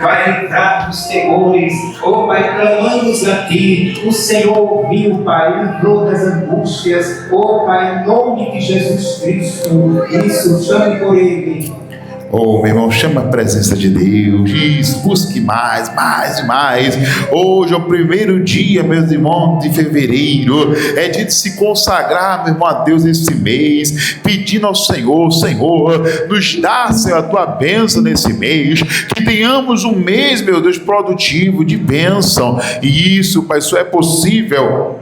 Vai livrar dos terrores, Pai, clamamos a Ti, o Senhor ouviu, Pai, livrou das angústias, Pai, em nome de Jesus Cristo, isso, chame por Ele. Meu irmão, chama a presença de Deus, diz, busque mais e mais. Hoje é o primeiro dia, meus irmãos, de fevereiro, é dia de se consagrar, meu irmão, a Deus esse mês, pedindo ao Senhor, nos dá, Senhor, a Tua bênção nesse mês, que tenhamos um mês, meu Deus, produtivo, de bênção, e isso, Pai, isso é possível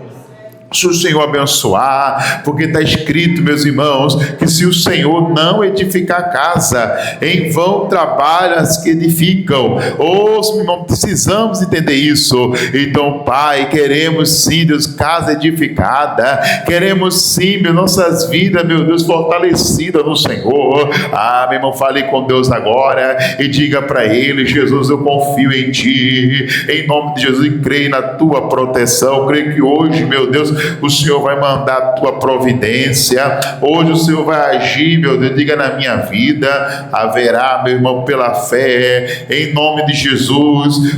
se o Senhor abençoar, porque está escrito, meus irmãos, que se o Senhor não edificar a casa, em vão trabalham as que edificam. Meu irmão, precisamos entender isso. Então, Pai, queremos sim, Deus, casa edificada, queremos sim, meu, nossas vidas, meu Deus, fortalecidas no Senhor. Meu irmão, fale com Deus agora e diga para Ele: Jesus, eu confio em Ti, em nome de Jesus, e creio na Tua proteção. Creio que hoje, meu Deus, o Senhor vai mandar a Tua providência. Hoje o Senhor vai agir, meu Deus, diga, na minha vida haverá, meu irmão, pela fé, em nome de Jesus.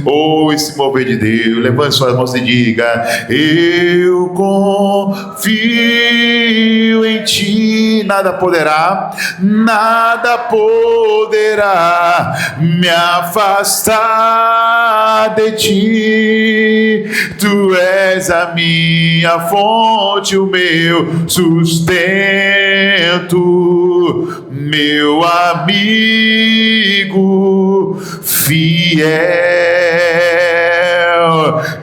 Esse mover de Deus, levante suas mãos e diga: eu confio em Ti, nada poderá me afastar de Ti. Tu és a minha fonte, o meu sustento, meu amigo fiel.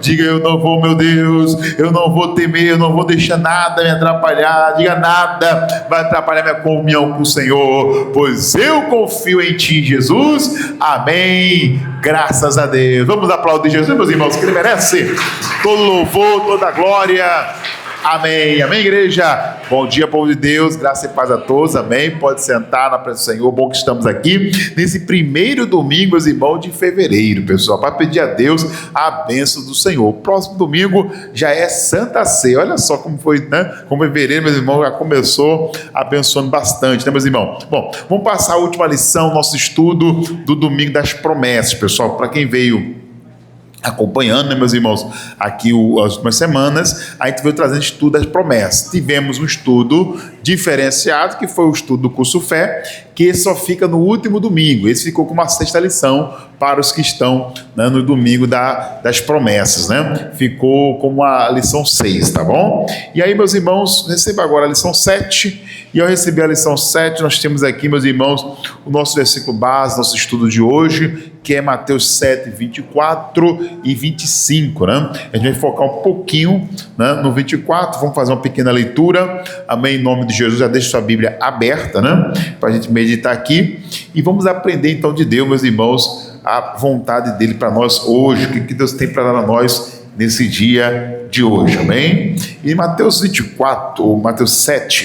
Diga: eu não vou, meu Deus, eu não vou temer, eu não vou deixar nada me atrapalhar. Diga: nada vai atrapalhar minha comunhão com o Senhor, pois eu confio em Ti, Jesus. Amém. Graças a Deus. Vamos aplaudir Jesus, meus irmãos, que Ele merece todo louvor, toda glória. Amém, amém, igreja. Bom dia, povo de Deus, graça e paz a todos, amém. Pode sentar na presença do Senhor. Bom que estamos aqui nesse primeiro domingo, meus irmãos, de fevereiro, pessoal, para pedir a Deus a bênção do Senhor. O próximo domingo já é Santa Ceia. Olha só como foi, né? Como fevereiro, meus irmãos, já começou abençoando bastante, né, meus irmãos? Bom, vamos passar a última lição, nosso estudo do domingo das promessas, pessoal. Para quem veio acompanhando, né, meus irmãos, aqui as últimas semanas, a gente veio trazendo estudo das promessas. Tivemos um estudo diferenciado, que foi o estudo do curso Fé, que esse só fica no último domingo. Esse ficou com uma sexta lição para os que estão, né, no domingo das promessas, né? Ficou como a lição 6, tá bom? E aí, meus irmãos, receba agora a lição 7, e ao receber a lição 7, nós temos aqui, meus irmãos, o nosso versículo base, nosso estudo de hoje, que é Mateus 7, 24 e 25, né? A gente vai focar um pouquinho, né, no 24, vamos fazer uma pequena leitura, amém, em nome de Jesus. Já deixa sua Bíblia aberta, né, para a gente meditar aqui, e vamos aprender então de Deus, meus irmãos, a vontade dele para nós hoje, o que Deus tem para dar a nós nesse dia de hoje, amém? E Mateus 7,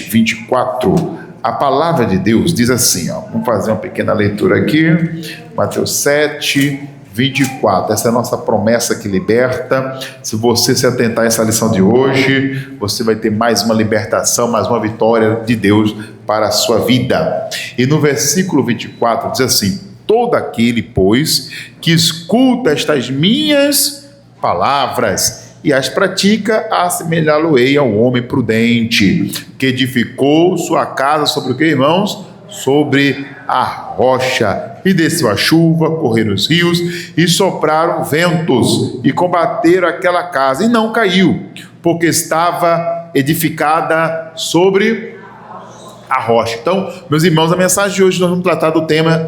24, a palavra de Deus diz assim, vamos fazer uma pequena leitura aqui, Mateus 7, 24, essa é a nossa promessa que liberta. Se você se atentar a essa lição de hoje, você vai ter mais uma libertação, mais uma vitória de Deus para a sua vida. E no versículo 24 diz assim: todo aquele, pois, que escuta estas minhas palavras e as pratica, assemelhá-lo-ei ao homem prudente, que edificou sua casa sobre o que, irmãos? Sobre a rocha. E desceu a chuva, correram os rios, e sopraram ventos, e combateram aquela casa, e não caiu, porque estava edificada sobre a rocha. Então, meus irmãos, a mensagem de hoje nós vamos tratar do tema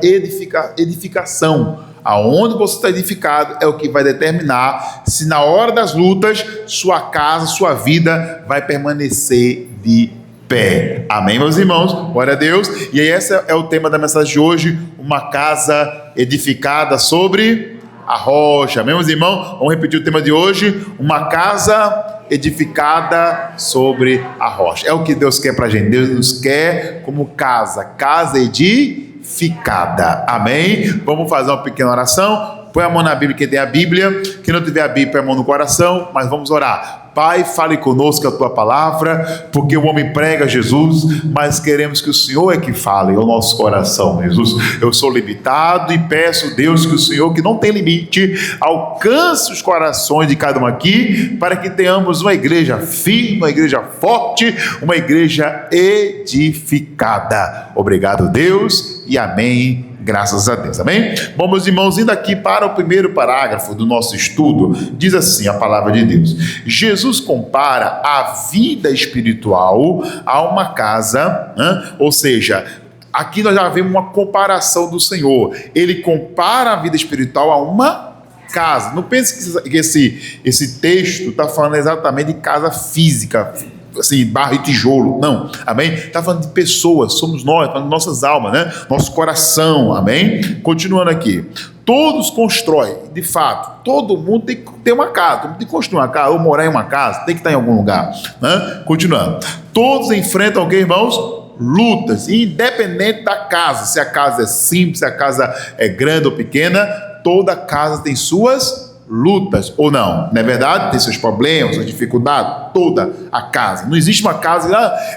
edificação. Aonde você está edificado é o que vai determinar se na hora das lutas, sua casa, sua vida vai permanecer de pé. Amém, meus irmãos? Glória a Deus. E aí esse é o tema da mensagem de hoje, uma casa edificada sobre a rocha. Amém, meus irmãos? Vamos repetir o tema de hoje, uma casa edificada sobre a rocha. É o que Deus quer pra gente. Deus nos quer como casa edificada. Amém? Vamos fazer uma pequena oração. Põe a mão na Bíblia, quem tem a Bíblia. Quem não tiver a Bíblia, põe a mão no coração. Mas vamos orar. Pai, fale conosco a tua palavra, porque o homem prega Jesus, mas queremos que o Senhor é que fale ao nosso coração, Jesus. Eu sou limitado e peço, Deus, que o Senhor, que não tem limite, alcance os corações de cada um aqui, para que tenhamos uma igreja firme, uma igreja forte, uma igreja edificada. Obrigado, Deus, e amém. Graças a Deus, amém? Bom, meus irmãos, indo aqui para o primeiro parágrafo do nosso estudo, diz assim a palavra de Deus: Jesus compara a vida espiritual a uma casa, ou seja, aqui nós já vemos uma comparação do Senhor. Ele compara a vida espiritual a uma casa. Não pense que esse texto está falando exatamente de casa física, assim, barro e tijolo, não, amém? Está falando de pessoas, somos nós, falando de nossas almas, né? Nosso coração, amém? Continuando aqui, todos constroem, de fato, todo mundo tem que ter uma casa, todo mundo tem que construir uma casa, ou morar em uma casa, tem que estar em algum lugar, né? Continuando, todos enfrentam o que, irmãos? Lutas, independente da casa, se a casa é simples, se a casa é grande ou pequena, toda casa tem suas lutas, ou não é verdade? Tem seus problemas, suas dificuldades, toda a casa. Não existe uma casa,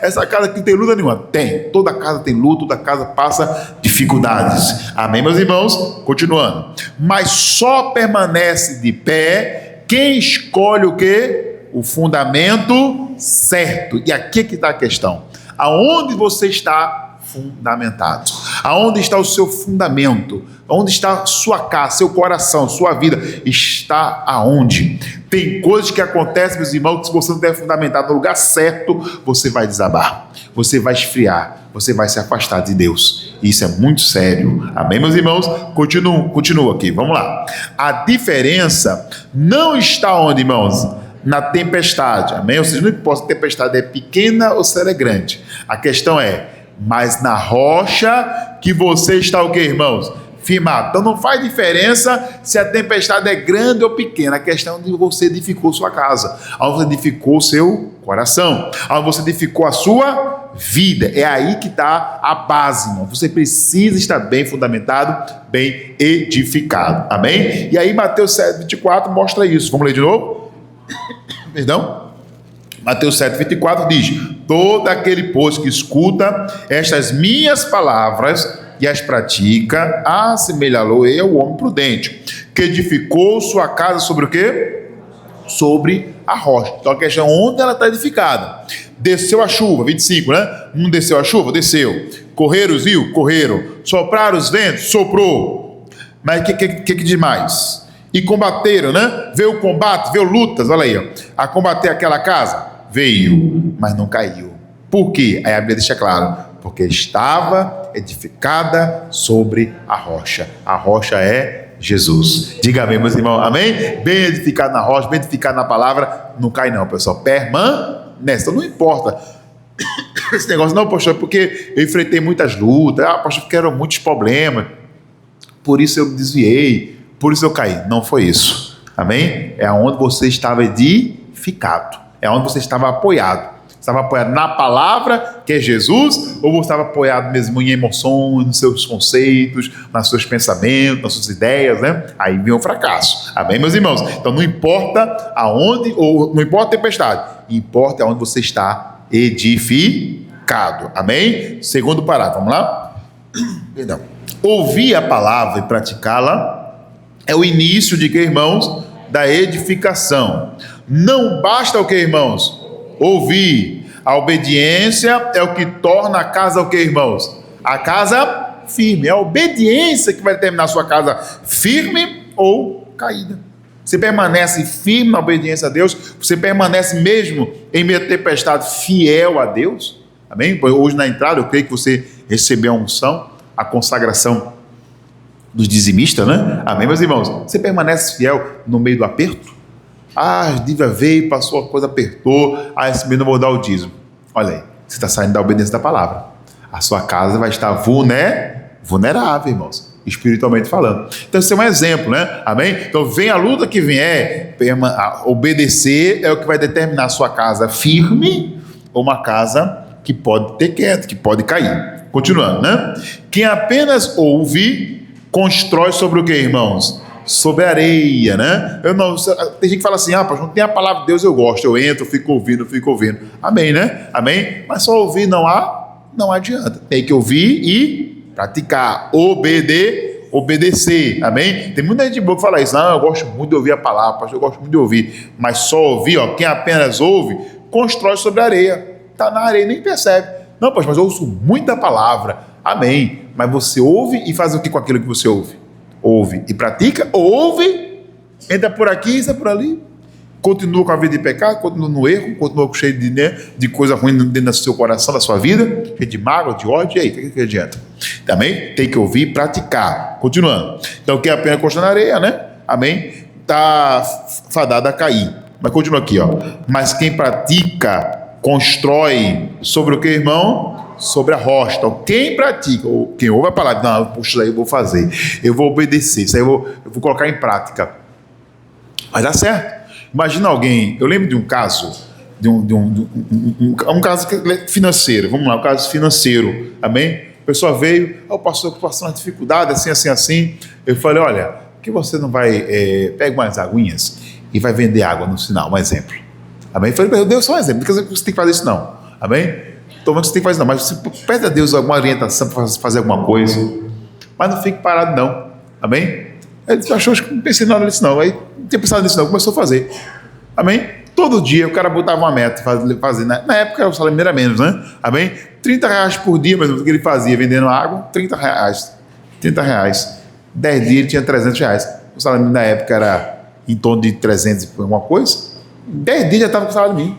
essa casa aqui não tem luta nenhuma. Tem, toda casa tem luta, toda casa passa dificuldades. Amém, meus irmãos? Continuando. Mas só permanece de pé quem escolhe o quê? O fundamento certo. E aqui é que está a questão. Aonde você está fundamentado? Aonde está o seu fundamento? Onde está sua casa, seu coração, sua vida? Está aonde? Tem coisas que acontecem, meus irmãos, que se você não estiver fundamentado no lugar certo, você vai desabar, você vai esfriar, você vai se afastar de Deus. Isso é muito sério. Amém, meus irmãos? Continua aqui, vamos lá. A diferença não está onde, irmãos? Na tempestade, amém? Ou seja, não importa se a tempestade é pequena ou se ela é grande. A questão é, mas na rocha que você está o quê, irmãos? Firmado. Então não faz diferença se a tempestade é grande ou pequena. A questão é onde você edificou sua casa, onde você edificou o seu coração, onde você edificou a sua vida. É aí que está a base, irmão. Você precisa estar bem fundamentado, bem edificado. Amém? E aí Mateus 7:24 mostra isso. Vamos ler de novo? Perdão? Mateus 7:24 diz: todo aquele, pois, que escuta estas minhas palavras e as pratica, assemelhá-lo-ei ao homem prudente, que edificou sua casa sobre o quê? Sobre a rocha. Então a questão é onde ela está edificada. Desceu a chuva, 25, né? Não desceu a chuva? Desceu. Correram os rios? Correram. Sopraram os ventos? Soprou. Mas o que diz mais? E combateram, né? Veio o combate, veio lutas, olha aí, ó. A combater aquela casa? Veio, mas não caiu. Por quê? Aí a Bíblia deixa claro, porque estava edificada sobre a rocha. A rocha é Jesus. Diga amém, meus irmãos, amém? Bem edificado na rocha, bem edificado na palavra, não cai não, pessoal, permanece. Então não importa esse negócio, não, pastor, porque eu enfrentei muitas lutas, pastor, porque eram muitos problemas, por isso eu me desviei, por isso eu caí. Não foi isso, amém? É onde você estava edificado, é onde você estava apoiado. Estava apoiado na palavra, que é Jesus, ou você estava apoiado mesmo em emoções, nos seus conceitos, nos seus pensamentos, nas suas ideias, né? Aí vem o fracasso. Amém, meus irmãos? Então não importa aonde, ou não importa a tempestade, importa aonde você está edificado. Amém? Segundo parágrafo, vamos lá? Perdão. Ouvir a palavra e praticá-la é o início de que, irmãos? Da edificação. Não basta o que, irmãos? Ouvir. A obediência é o que torna a casa o que, irmãos? A casa firme. É a obediência que vai determinar a sua casa firme ou caída. Você permanece firme na obediência a Deus? Você permanece mesmo em meio à tempestade fiel a Deus? Amém? Hoje na entrada eu creio que você recebeu a unção, a consagração dos dizimistas, né? Amém, meus irmãos? Você permanece fiel no meio do aperto? A dívida veio, passou, a coisa apertou, esse mês não vou dar o dízimo. Olha aí, você está saindo da obediência da palavra. A sua casa vai estar vulnerável, irmãos, espiritualmente falando. Então, esse é um exemplo, né? Amém? Então, vem a luta que vier, obedecer é o que vai determinar a sua casa firme ou uma casa que pode ter queda, que pode cair. Continuando, né? Quem apenas ouve, constrói sobre o que, irmãos? sobre a areia, né? Tem gente que fala assim, pastor, não tem a palavra de Deus, eu gosto, eu entro, fico ouvindo. Amém, né? Amém? Mas só ouvir não adianta. Tem que ouvir e praticar, obedecer, amém? Tem muita gente boa que fala isso, eu gosto muito de ouvir a palavra, pastor, eu gosto muito de ouvir, mas só ouvir, quem apenas ouve, constrói sobre a areia, está na areia, nem percebe. Não, pastor, mas eu ouço muita palavra, amém, mas você ouve e faz o que com aquilo que você ouve? Ouve e pratica, ouve, entra por aqui, entra por ali, continua com a vida de pecado, continua no erro, continua cheio de coisa ruim dentro do seu coração, da sua vida, cheio de mágoa, de ódio, e aí, o que adianta? Também tem que ouvir e praticar. Continuando. Então, quem apenas consta na areia, né? Amém? Está fadado a cair. Mas continua aqui, Mas quem pratica, constrói sobre o que, irmão? Sobre a rocha. Então, quem pratica, ou quem ouve a palavra, não, puxa, isso aí eu vou fazer, eu vou obedecer, isso aí eu vou colocar em prática. Vai dar certo. Imagina alguém, eu lembro de um caso, um caso financeiro, vamos lá, um caso financeiro, amém? A pessoa veio, o pastor passou uma dificuldade, assim. Eu falei, olha, por que você não vai, pega umas aguinhas e vai vender água no sinal, um exemplo. Amém? Eu falei, meu Deus, só um exemplo, não quer dizer que você tem que fazer isso não, amém? Estou vendo que você tem que fazer isso não, mas você pede a Deus alguma orientação para fazer alguma coisa, mas não fique parado não, amém? Ele achou que não pensei nada nisso não, aí não tinha pensado nisso não, começou a fazer, amém? Todo dia o cara botava uma meta, fazer, na época o salário era menos, né? Amém? 30 reais por dia, mas o que ele fazia vendendo água, 30 reais. 10 dias ele tinha 300 reais. O salário mínimo na época era em torno de 300 e alguma coisa. 10 dias já estava com salário mínimo.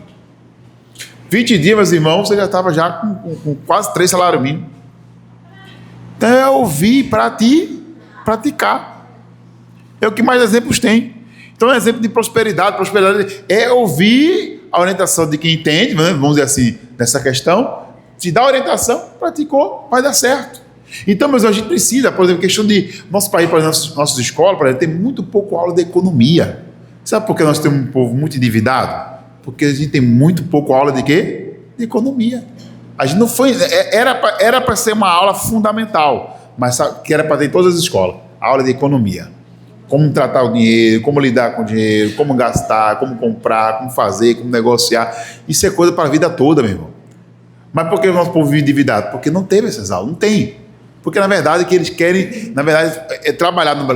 20 dias, meus irmãos, você já estava já com quase 3 salários mínimos. Então é ouvir para ti praticar. É o que mais exemplos tem. Então, um exemplo de prosperidade é ouvir a orientação de quem entende, né? Vamos dizer assim, nessa questão, te dá orientação, praticou, vai dar certo. Então, mas a gente precisa, por exemplo, questão de nosso país, por exemplo, nossas escolas, por exemplo, tem muito pouco aula de economia. Sabe por que nós temos um povo muito endividado? Porque a gente tem muito pouco aula de quê? De economia. A gente não foi, era para ser uma aula fundamental, mas sabe, que era para ter em todas as escolas, aula de economia. Como tratar o dinheiro, como lidar com o dinheiro, como gastar, como comprar, como fazer, como negociar. Isso é coisa para a vida toda, meu irmão. Mas por que o nosso povo vive endividado? Porque não teve essas aulas, não tem. Porque, na verdade, o que eles querem, na verdade, é trabalhar no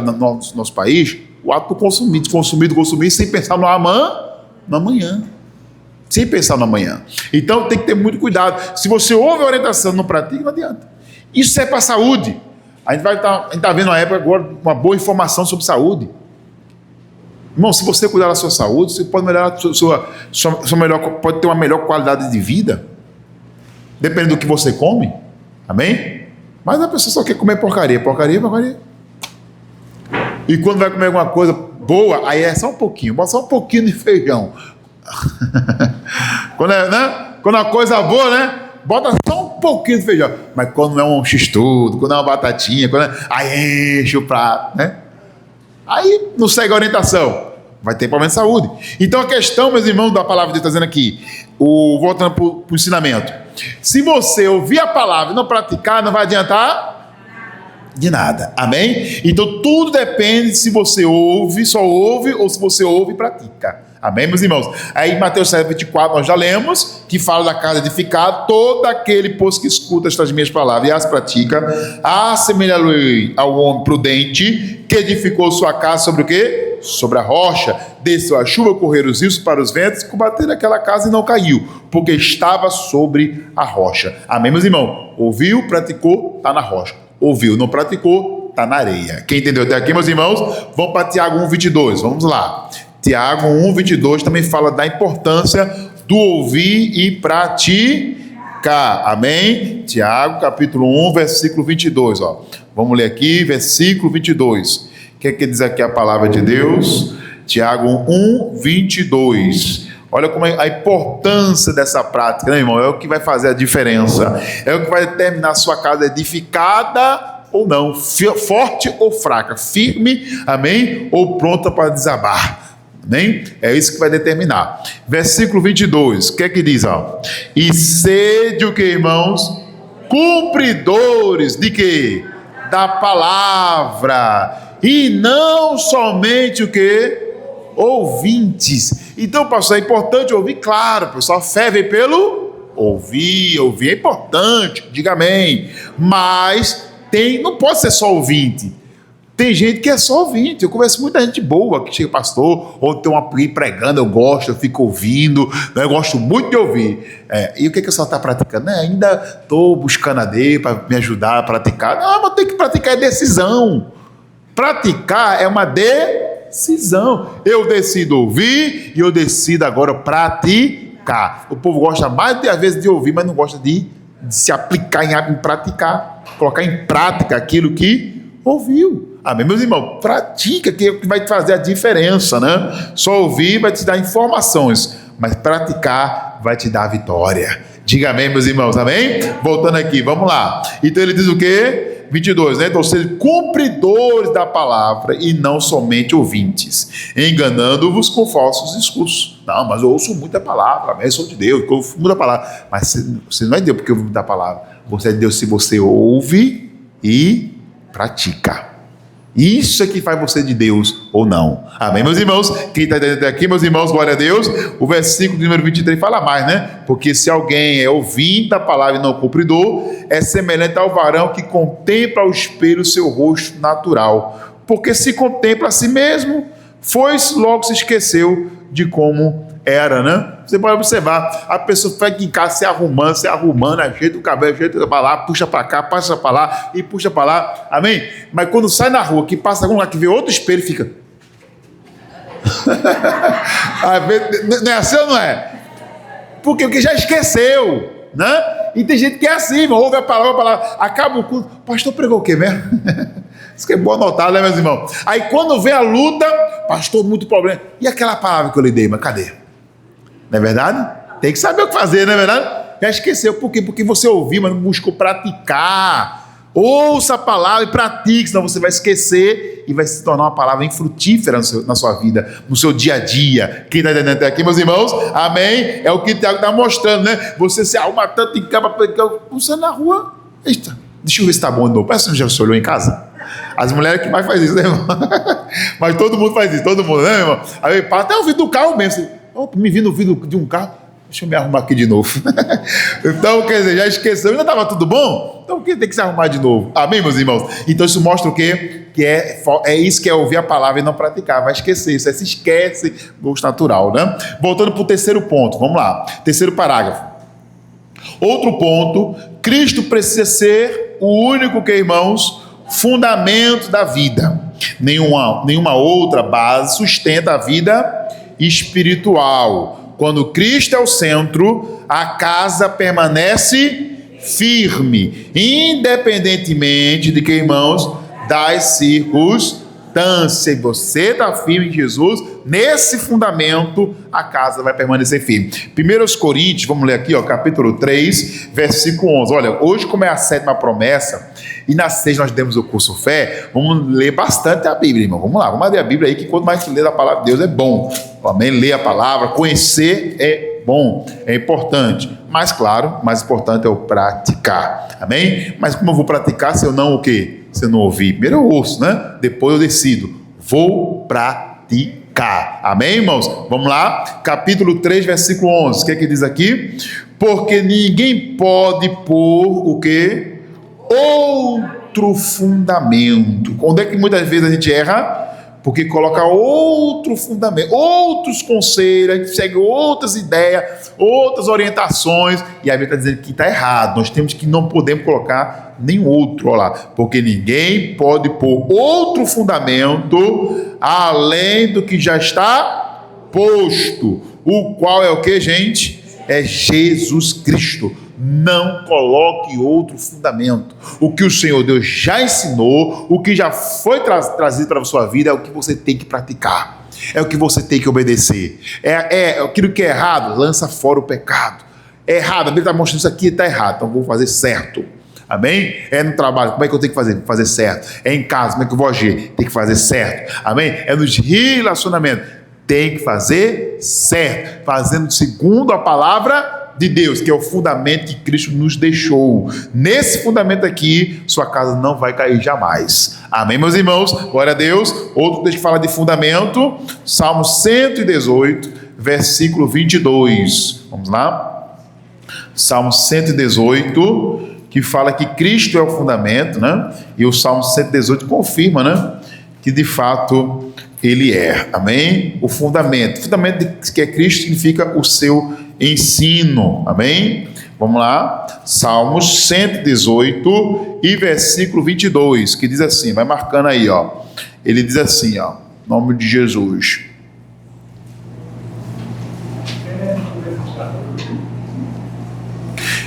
nosso país o ato do consumir, sem pensar no amanhã. Sem pensar no amanhã. Então, tem que ter muito cuidado. Se você ouve a orientação e não pratica, não adianta. Isso é para a saúde. A gente está vendo na época agora uma boa informação sobre saúde. Irmão, se você cuidar da sua saúde, você pode melhorar pode ter uma melhor qualidade de vida, dependendo do que você come. Amém? Mas a pessoa só quer comer porcaria. E quando vai comer alguma coisa boa, aí é só um pouquinho, bota só um pouquinho de feijão. Quando a coisa boa, né? Bota só um pouquinho de feijão. Mas quando é um x-tudo, quando é uma batatinha, aí enche o prato, né? Aí não segue a orientação. Vai ter problema de saúde. Então a questão, meus irmãos, da palavra de Deus está dizendo aqui, voltando para o ensinamento. Se você ouvir a palavra e não praticar, não vai adiantar de nada. Amém? Então tudo depende se você ouve, só ouve, ou se você ouve e pratica. Amém, meus irmãos? Aí, Mateus 7,24, nós já lemos, que fala da casa edificada, todo aquele, pois, que escuta estas minhas palavras e as pratica, assemelha-lhe ao homem prudente, que edificou sua casa sobre o quê? Sobre a rocha, desceu a chuva, correram os rios para os ventos, combateram aquela casa e não caiu, porque estava sobre a rocha. Amém, meus irmãos? Ouviu, praticou, está na rocha. Ouviu, não praticou, está na areia. Quem entendeu até aqui, meus irmãos? Vamos para Tiago 1,22, vamos lá. Tiago 1,22 também fala da importância do ouvir e praticar. Amém? Tiago, capítulo 1, versículo 22. Vamos ler aqui, versículo 22. O que é que diz aqui a palavra de Deus? Tiago 1, 22. Olha como é a importância dessa prática, né, irmão? É o que vai fazer a diferença. É o que vai determinar a sua casa edificada ou não, forte ou fraca, firme, amém? Ou pronta para desabar. Amém? É isso que vai determinar. Versículo 22, o que é que diz? E sede o que, irmãos? Cumpridores de quê? Da palavra. e não somente o quê? Ouvintes. Então, pastor, é importante ouvir? Claro, pessoal, a fé vem pelo ouvir é importante, diga amém. Mas não pode ser só ouvinte. Tem gente que é só ouvinte. Eu converso com muita gente boa que chega, pastor, ou tem uma pregando, eu gosto, eu fico ouvindo, eu gosto muito de ouvir. E o que eu só está praticando? Ainda estou buscando a Deus para me ajudar a praticar. Não, mas tem que praticar, é decisão. Praticar é uma decisão. Eu decido ouvir e eu decido agora praticar. O povo gosta mais, às vezes, de ouvir, mas não gosta de se aplicar em praticar, colocar em prática aquilo que ouviu. Amém, meus irmãos? Pratica, que é o que vai fazer a diferença, né? Só ouvir vai te dar informações, mas praticar vai te dar a vitória. Diga amém, meus irmãos, amém? Voltando aqui, vamos lá. Então ele diz o quê? 22, né? Então, sejam cumpridores da palavra e não somente ouvintes, enganando-vos com falsos discursos. Não, mas eu ouço muita palavra, eu sou de Deus, eu ouço muita palavra. Mas você não é de Deus porque ouve muita palavra. Você é de Deus se você ouve e pratica. Isso é que faz você de Deus ou não. Amém, meus irmãos? Quem está entendendo aqui, meus irmãos, glória a Deus. O versículo de número 23 fala mais, né? Porque se alguém é ouvinte da palavra e não cumpridor, é semelhante ao varão que contempla ao espelho o seu rosto natural. Porque se contempla a si mesmo, logo se esqueceu de como era, né? Você pode observar, a pessoa fica em casa se arrumando, ajeita o cabelo, ajeita para lá, puxa para cá, passa para lá e puxa para lá, amém? Mas quando sai na rua, que passa algum lugar, que vê outro espelho, fica... Não é assim ou não é? Porque já esqueceu, né? E tem gente que é assim, irmão, ouve a palavra, acaba o culto, pastor pregou o quê mesmo? Isso que é bom anotar, né, meus irmãos? Aí quando vem a luta, pastor, muito problema, e aquela palavra que eu lhe dei, mas cadê? Não é verdade? Tem que saber o que fazer, não é verdade? Já esqueceu. Por quê? Porque você ouviu, mas não buscou praticar. Ouça a palavra e pratique, senão você vai esquecer e vai se tornar uma palavra infrutífera na sua vida, no seu dia a dia. Quem está entendendo até aqui, meus irmãos? Amém? É o que o Tiago está mostrando, né? Você se arruma tanto em cama, você na rua. Eita, deixa eu ver se está bom de novo. Parece que você já se olhou em casa. As mulheres que mais fazem isso, né, irmão? Mas todo mundo faz isso, todo mundo, né, irmão? Aí até o vidro do carro mesmo. Me vi no vidro de um carro, deixa eu me arrumar aqui de novo. Então, quer dizer, já esqueceu, ainda estava tudo bom? Então, o que tem que se arrumar de novo? Amém, meus irmãos? Então, isso mostra o quê? Que é isso que é ouvir a palavra e não praticar, vai esquecer, você se esquece gosto natural, né? Voltando para o terceiro ponto, vamos lá, terceiro parágrafo. Outro ponto, Cristo precisa ser o único que, irmãos, fundamento da vida. Nenhuma outra base sustenta a vida espiritual. Quando Cristo é o centro, a casa permanece firme, independentemente de que, irmãos, das circunstâncias. Se você está firme em Jesus, nesse fundamento, a casa vai permanecer firme. 1 Coríntios, vamos ler aqui, capítulo 3, versículo 11. Olha, hoje, como é a 7ª promessa, e na 6 nós demos o curso Fé, vamos ler bastante a Bíblia, irmão. Vamos lá, vamos ler a Bíblia aí, que quanto mais ler a palavra de Deus é bom. Amém? Ler a palavra, conhecer é bom, é importante. Mas, claro, mais importante é o praticar. Amém? Mas como eu vou praticar se eu não o quê? Se eu não ouvir? Primeiro eu ouço, né? Depois eu decido. Vou praticar. Amém, irmãos? Vamos lá. Capítulo 3, versículo 11. O que é que diz aqui? Porque ninguém pode pôr o quê? Outro fundamento. Onde é que muitas vezes a gente erra? Porque coloca outro fundamento, outros conselhos, a gente segue outras ideias, outras orientações, e a Bíblia está dizendo que está errado. Nós temos que não podemos colocar nenhum outro, olha lá, porque ninguém pode pôr outro fundamento além do que já está posto, o qual é o que, gente? É Jesus Cristo. Não coloque outro fundamento. O que o Senhor Deus já ensinou, o que já foi trazido para a sua vida, é o que você tem que praticar, é o que você tem que obedecer. É aquilo que é errado, lança fora o pecado. É errado, a Bíblia está mostrando isso aqui, está errado, então vou fazer certo. Amém? É no trabalho, como é que eu tenho que fazer? Fazer certo. É em casa, como é que eu vou agir? Tem que fazer certo. Amém? É nos relacionamentos, tem que fazer certo, fazendo segundo a palavra de Deus, que é o fundamento que Cristo nos deixou. Nesse fundamento aqui, sua casa não vai cair jamais. Amém, meus irmãos? Glória a Deus. Outro texto que fala de fundamento, Salmo 118, versículo 22. Vamos lá? Salmo 118, que fala que Cristo é o fundamento, né? E o Salmo 118 confirma, né? Que de fato ele é, amém? O fundamento que é Cristo significa o seu ensino, amém? Vamos lá, Salmos 118 e versículo 22, que diz assim, vai marcando aí, ó. Ele diz assim, ó, em nome de Jesus.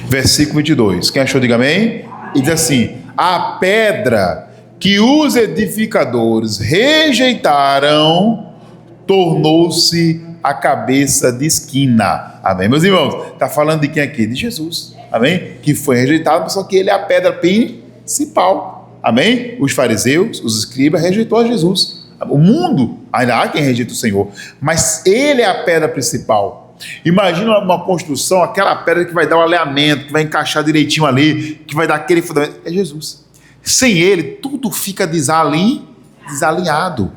Versículo 22, quem achou, diga amém? E diz assim, a pedra que os edificadores rejeitaram, tornou-se a cabeça de esquina. Amém, meus irmãos? Está falando de quem aqui? De Jesus. Amém? Que foi rejeitado, só que ele é a pedra principal. Amém? Os fariseus, os escribas, rejeitou a Jesus. O mundo, ainda há quem rejeita o Senhor, mas ele é a pedra principal. Imagina uma construção, aquela pedra que vai dar o alinhamento, que vai encaixar direitinho ali, que vai dar aquele fundamento. É Jesus. Sem ele, tudo fica desalinhado.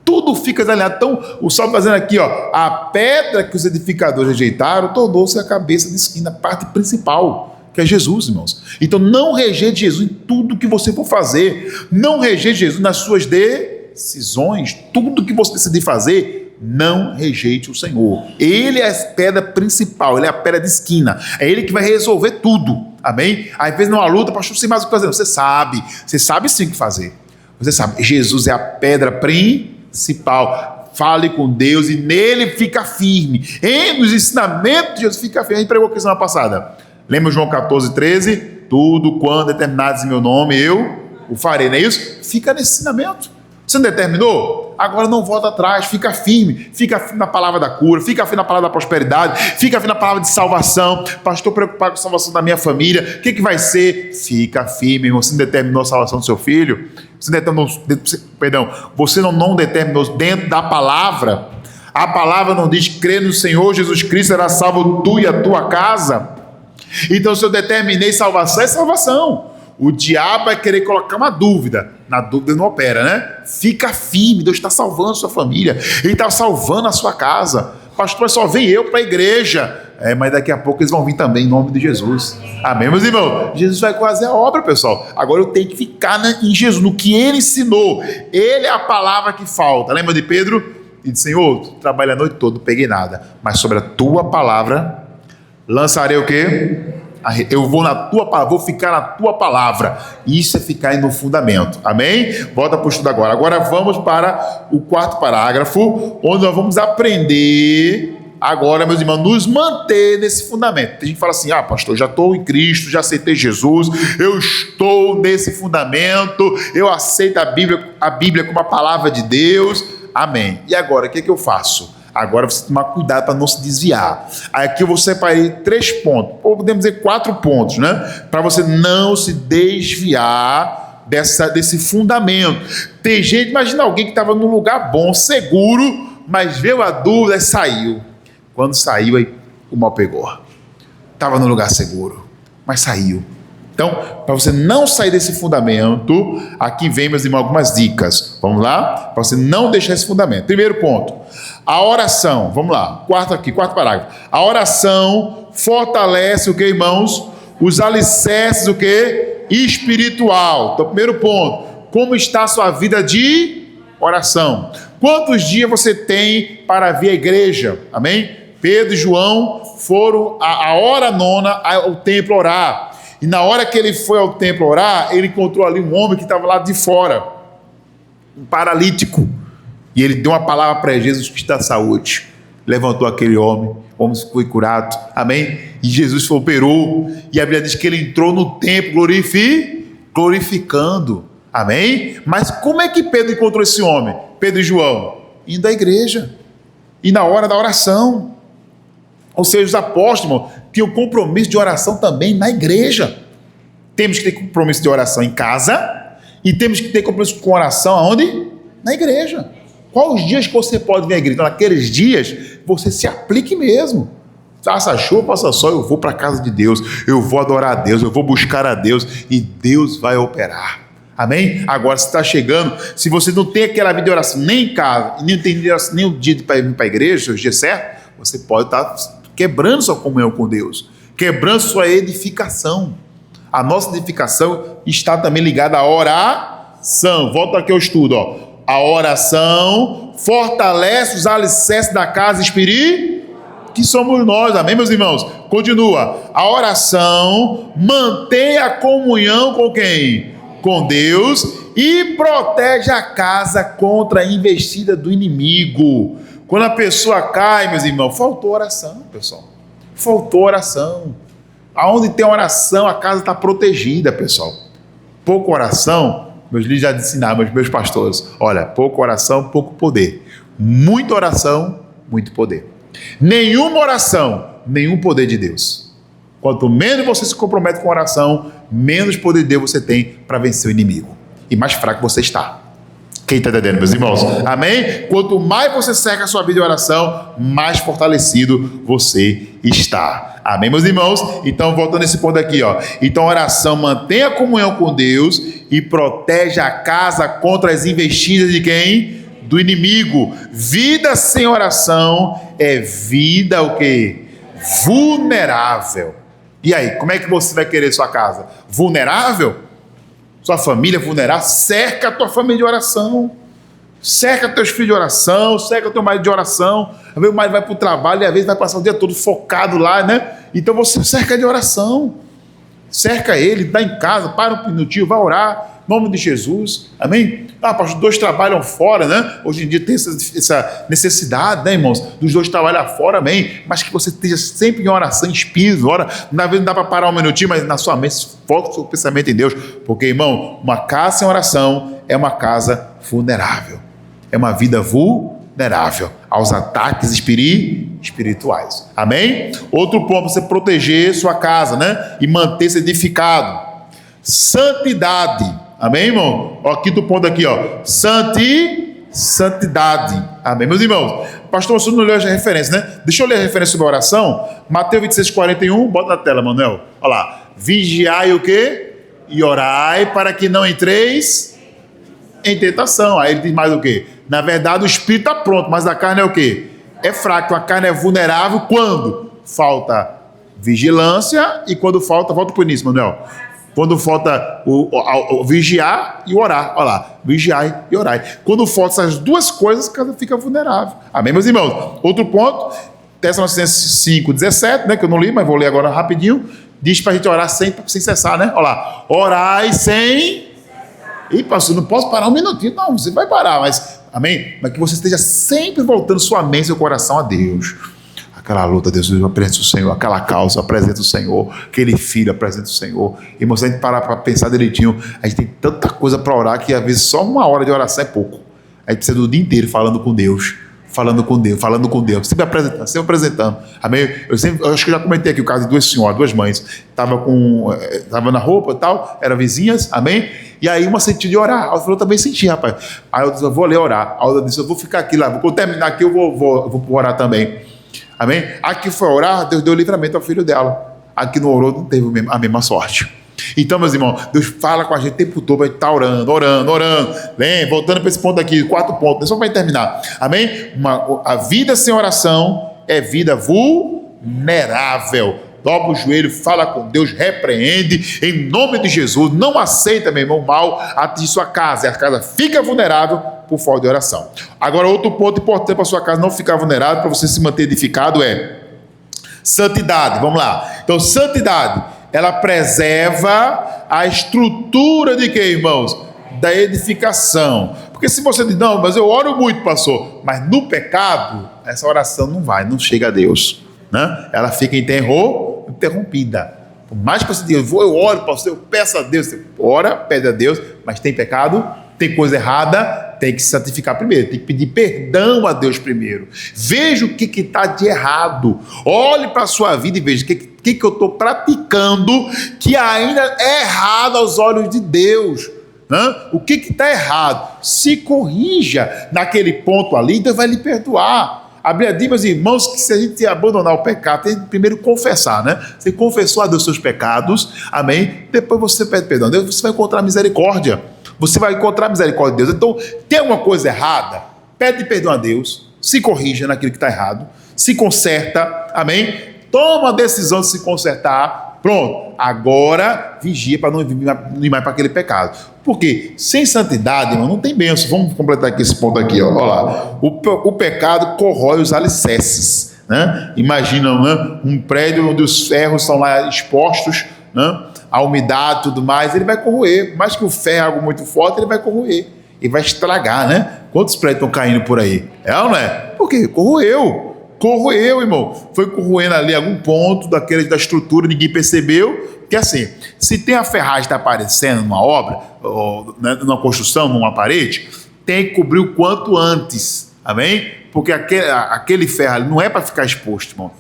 Tudo fica desalinhado. Então, o Salmo está dizendo aqui, ó, a pedra que os edificadores rejeitaram tornou-se a cabeça de esquina, a parte principal, que é Jesus, irmãos. Então, não rejeite Jesus em tudo que você for fazer. Não rejeite Jesus nas suas decisões. Tudo que você decidir fazer, não rejeite o Senhor. Ele é a pedra principal, ele é a pedra de esquina. É ele que vai resolver tudo. Amém? Às vezes numa luta, pastor, sem mais o que fazer. Você sabe sim o que fazer. Você sabe, Jesus é a pedra principal. Fale com Deus e nele fica firme. Nos ensinamentos de Jesus fica firme. A gente pregou aqui semana passada. Lembra João 14, 13? Tudo quando determinados em meu nome, eu o farei, não é isso? Fica nesse ensinamento. Você não determinou? Agora não volta atrás, fica firme na palavra da cura, fica firme na palavra da prosperidade, fica firme na palavra de salvação. Pastor, preocupado com a salvação da minha família, o que vai ser? Fica firme, irmão. Você não determinou a salvação do seu filho? Você não determinou dentro da palavra? A palavra não diz que crê no Senhor Jesus Cristo será salvo tu e a tua casa? Então, se eu determinei salvação, é salvação. O diabo vai querer colocar uma dúvida. Na dúvida não opera, né? Fica firme, Deus está salvando a sua família, Ele está salvando a sua casa. Pastor, só vem eu para a igreja. Mas daqui a pouco eles vão vir também em nome de Jesus. Amém, meus irmãos? Jesus vai fazer a obra, pessoal. Agora eu tenho que ficar em Jesus, no que Ele ensinou. Ele é a palavra que falta. Lembra de Pedro? Ele disse, Senhor, trabalhei a noite toda, não peguei nada, mas sobre a tua palavra lançarei o quê? Eu vou na tua palavra, vou ficar na tua palavra. Isso é ficar no fundamento. Amém? Volta para o estudo agora. Agora vamos para o quarto parágrafo, onde nós vamos aprender agora, meus irmãos, nos manter nesse fundamento. Tem gente que fala assim, pastor, já estou em Cristo, já aceitei Jesus, eu estou nesse fundamento, eu aceito a Bíblia como a palavra de Deus. Amém. E agora, o que eu faço? Agora você tomar cuidado para não se desviar. Aqui eu vou separar 3 pontos, ou podemos dizer 4 pontos, né? Para você não se desviar desse fundamento. Tem gente, imagina alguém que estava num lugar bom, seguro, mas veio a dúvida e saiu. Quando saiu, aí o mal pegou. Estava num lugar seguro, mas saiu. Então, para você não sair desse fundamento, aqui vem, meus irmãos, algumas dicas. Vamos lá? Para você não deixar esse fundamento. Primeiro ponto, a oração. Vamos lá, quarto parágrafo. A oração fortalece o que, irmãos? Os alicerces, o que? Espiritual. Então, primeiro ponto, como está a sua vida de oração? Quantos dias você tem para vir à igreja? Amém? Pedro e João foram a hora nona ao templo orar. E na hora que ele foi ao templo orar, ele encontrou ali um homem que estava lá de fora, um paralítico. E ele deu uma palavra para Jesus que está saúde. Levantou aquele homem, o homem foi curado. Amém? E Jesus operou. E a Bíblia diz que ele entrou no templo glorificando. Amém? Mas como é que Pedro encontrou esse homem? Pedro e João? Indo à igreja. E na hora da oração. Ou seja, os apóstolos tinham compromisso de oração também na igreja. Temos que ter compromisso de oração em casa e temos que ter compromisso com oração aonde? Na igreja. Quais os dias que você pode vir à igreja? Então, naqueles dias, você se aplique mesmo. Faça chuva, faça sol, eu vou para a casa de Deus, eu vou adorar a Deus, eu vou buscar a Deus e Deus vai operar. Amém? Agora, se está chegando, se você não tem aquela vida de oração nem em casa, nem tem nem o dia para ir para a igreja, o dia certo, você pode estar quebrando sua comunhão com Deus, quebrando sua edificação. A nossa edificação está também ligada à oração. Volta aqui ao estudo, ó. A oração fortalece os alicerces da casa espiritual, que somos nós, amém, meus irmãos? Continua. A oração mantém a comunhão com quem? Com Deus, e protege a casa contra a investida do inimigo. Quando a pessoa cai, meus irmãos, faltou oração, pessoal. Faltou oração. Aonde tem oração, a casa está protegida, pessoal. Pouca oração, meus líderes já ensinaram, meus pastores, olha, pouca oração, pouco poder. Muita oração, muito poder. Nenhuma oração, nenhum poder de Deus. Quanto menos você se compromete com oração, menos poder de Deus você tem para vencer o inimigo. E mais fraco você está. Quem está entendendo, meus irmãos? Amém? Quanto mais você cerca a sua vida de oração, mais fortalecido você está. Amém, meus irmãos? Então, voltando nesse ponto aqui, ó. Então, a oração mantém a comunhão com Deus e protege a casa contra as investidas de quem? Do inimigo. Vida sem oração é vida o quê? Vulnerável. E aí, como é que você vai querer sua casa? Vulnerável? Sua família vulnerável? Cerca a tua família de oração. Cerca teus filhos de oração, cerca teu marido de oração. Às vezes o marido vai para o trabalho e às vezes vai passar o dia todo focado lá, né? Então você cerca de oração. Cerca ele, está em casa, para um minutinho, vai orar. Em nome de Jesus, amém? Pastor, os dois trabalham fora, né? Hoje em dia tem essa necessidade, né, irmãos? Dos dois trabalhar fora, amém? Mas que você esteja sempre em oração, em espírito, ora. Às vezes não dá para parar um minutinho, mas na sua mente, foca o seu pensamento em Deus. Porque, irmão, uma casa sem oração é uma casa vulnerável. É uma vida vulnerável aos ataques espirituais. Amém? Outro ponto, você proteger sua casa, né? E manter-se edificado. Santidade. Amém, irmão? Ó, quinto ponto aqui, ó. Santidade. Amém, meus irmãos? Pastor, você não leu a referência, né? Deixa eu ler a referência sobre a oração. Mateus 26, 41. Bota na tela, Manuel. Olha lá. Vigiai o quê? E orai para que não entreis em tentação. Aí ele diz mais o quê? Na verdade, o espírito está pronto, mas a carne é o quê? É fraco. A carne é vulnerável quando falta vigilância e quando volta para o início, Manuel. Quando falta o vigiar e orar. Olha lá, vigiar e orar. Quando faltam essas duas coisas, a casa fica vulnerável. Amém, meus irmãos? Outro ponto, Tessalonicenses 5:17, né, que eu não li, mas vou ler agora rapidinho. Diz para a gente orar sem cessar, né? Olha lá, orai sem... Ih, pastor, não posso parar um minutinho. Não, você vai parar, mas... Amém? Mas que você esteja sempre voltando sua mente e seu coração a Deus. Aquela luta, Deus, eu apresento o Senhor, aquela causa, eu apresento o Senhor, aquele filho, eu apresento o Senhor. Irmão, se a gente parar para pensar direitinho, a gente tem tanta coisa para orar que às vezes só uma hora de oração é pouco. A gente precisa do dia inteiro falando com Deus, sempre apresentando. Amém? Eu acho que eu já comentei aqui o caso de duas senhoras, duas mães, tava na roupa e tal, eram vizinhas, amém? E aí uma sentiu de orar, a outra falou, também senti, rapaz. Aí eu disse, eu vou ali orar. A outra disse, eu vou ficar aqui lá, vou terminar aqui, eu vou orar também. Amém? Aqui foi orar, Deus deu livramento ao filho dela. Aqui não orou, não teve a mesma sorte. Então, meus irmãos, Deus fala com a gente o tempo todo, a gente está orando. Vem, voltando para esse ponto aqui, 4 pontos, só para terminar. Amém? A vida sem oração é vida vulnerável. Dobra o joelho, fala com Deus, repreende, em nome de Jesus. Não aceita, meu irmão, mal atingir sua casa. E a casa fica vulnerável por falta de oração. Agora, outro ponto importante para a sua casa não ficar vulnerável, para você se manter edificado, é santidade. Vamos lá. Então, santidade, ela preserva a estrutura de quê, irmãos? Da edificação. Porque se você diz, não, mas eu oro muito, pastor, mas no pecado, essa oração não chega a Deus, né? Ela fica interrompida. Por mais que você diga, eu oro, pastor, eu peço a Deus, você ora, pede a Deus, mas tem pecado, tem coisa errada, tem que se santificar primeiro, tem que pedir perdão a Deus primeiro. Veja o que está de errado. Olhe para a sua vida e veja o que eu estou praticando que ainda é errado aos olhos de Deus. O que está errado? Se corrija naquele ponto ali, Deus vai lhe perdoar. A Bíblia diz, meus irmãos, que se a gente abandonar o pecado, tem que primeiro confessar, né? Você confessou a Deus seus pecados, amém? Depois você pede perdão. Deus, você vai encontrar misericórdia. Você vai encontrar misericórdia de Deus. Então, tem alguma coisa errada? Pede perdão a Deus, se corrija naquilo que está errado, se conserta, amém? Toma a decisão de se consertar. Pronto, agora vigia para não ir mais para aquele pecado. Porque sem santidade, irmão, não tem bênção. Vamos completar aqui esse ponto aqui, ó. Olha lá. O pecado corrói os alicerces, né? Imagina, né, um prédio onde os ferros estão lá expostos, né? A umidade e tudo mais, ele vai corroer. Mais que o ferro é algo muito forte, ele vai corroer. E vai estragar, né? Quantos prédios estão caindo por aí? É ou não é? Por quê? Corroeu, irmão. Foi corroendo ali algum ponto da estrutura, ninguém percebeu. Porque assim, se tem a ferragem que está aparecendo numa obra, ou, né, numa construção, numa parede, tem que cobrir o quanto antes, amém? Porque aquele ferro ali não é para ficar exposto, irmão.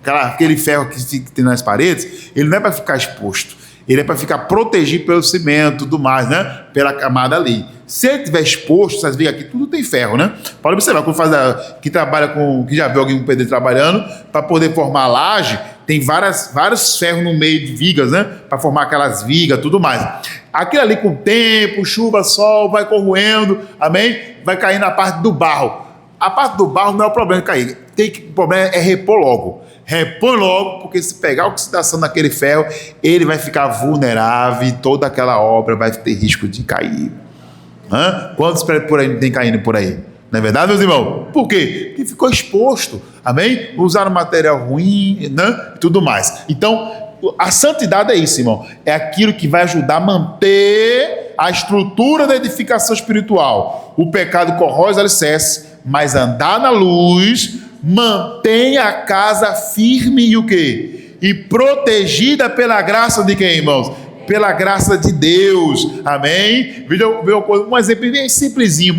Aquele ferro que tem nas paredes, ele não é para ficar exposto. Ele é para ficar protegido pelo cimento e tudo mais, né? Pela camada ali. Se ele estiver exposto, vocês veem aqui, tudo tem ferro, né? Pode observar, quando que trabalha com, que já viu alguém com pedreiro trabalhando, para poder formar laje, tem vários ferros no meio de vigas, né? Para formar aquelas vigas, tudo mais. Aquilo ali com o tempo, chuva, sol, vai corroendo, amém? Vai cair na parte do barro. A parte do barro não é o problema de cair. O problema é repor logo. Repõe logo, porque se pegar a oxidação naquele ferro, ele vai ficar vulnerável e toda aquela obra vai ter risco de cair. Quantos prédios por aí não tem caindo por aí? Não é verdade, meus irmãos? Por quê? Porque ficou exposto, amém? Usaram material ruim, né? E tudo mais. Então, a santidade é isso, irmão. É aquilo que vai ajudar a manter a estrutura da edificação espiritual. O pecado corrói os alicerces, mas andar na luz mantém a casa firme e o quê? E protegida pela graça de quem, irmãos? Pela graça de Deus, amém? Um exemplo bem simplesinho.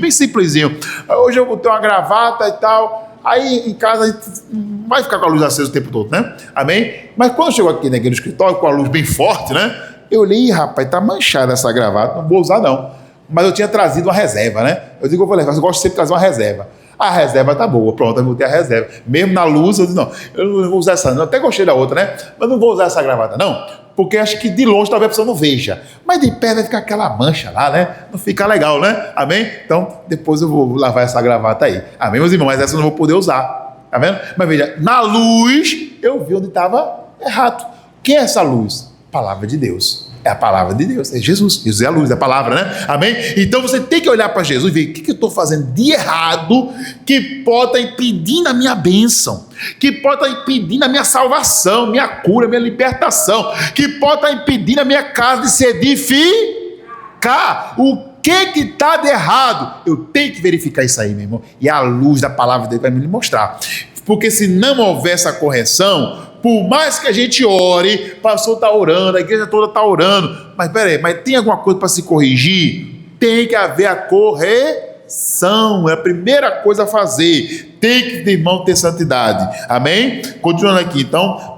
Hoje eu tenho uma gravata e tal, aí em casa a gente não vai ficar com a luz acesa o tempo todo, né? Amém? Mas quando chegou aqui no escritório com a luz bem forte, né? Eu olhei, rapaz, tá manchada essa gravata, não vou usar não. Mas eu tinha trazido uma reserva, né? Eu digo, eu vou levar, eu gosto sempre de trazer uma reserva. A reserva tá boa, pronto, eu botei a reserva. Mesmo na luz, eu disse, não, eu não vou usar essa, não. Até gostei da outra, né? Mas não vou usar essa gravata, não. Porque acho que de longe talvez a pessoa não veja. Mas de perto vai ficar aquela mancha lá, né? Não fica legal, né? Amém? Então, depois eu vou lavar essa gravata aí. Amém, meus irmãos? Mas essa eu não vou poder usar. Tá vendo? Mas veja, na luz, eu vi onde estava errado. Quem é essa luz? Palavra de Deus. É a palavra de Deus, é Jesus. Jesus é a luz, é a palavra, né? Amém? Então você tem que olhar para Jesus e ver o que eu estou fazendo de errado que pode estar impedindo a minha bênção, que pode estar impedindo a minha salvação, minha cura, minha libertação, que pode estar impedindo a minha casa de se edificar. O que está de errado? Eu tenho que verificar isso aí, meu irmão. E a luz da palavra dele vai me mostrar. Porque se não houver essa correção, por mais que a gente ore, o pastor está orando, a igreja toda está orando, mas peraí, mas tem alguma coisa para se corrigir? Tem que haver a correção, é a primeira coisa a fazer. Tem que, irmão, ter santidade. Amém? Continuando aqui, então,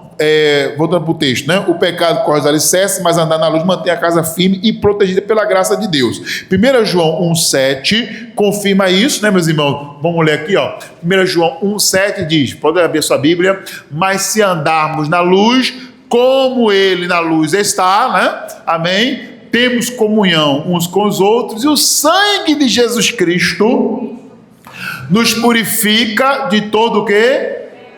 voltando para o texto, né? O pecado corre os alicerces, mas andar na luz mantém a casa firme e protegida pela graça de Deus. 1 João 1,7 confirma isso, né, meus irmãos? Vamos ler aqui, ó. 1 João 1,7 diz, pode abrir a sua Bíblia, mas se andarmos na luz, como ele na luz está, né? Amém? Temos comunhão uns com os outros e o sangue de Jesus Cristo nos purifica de todo o quê?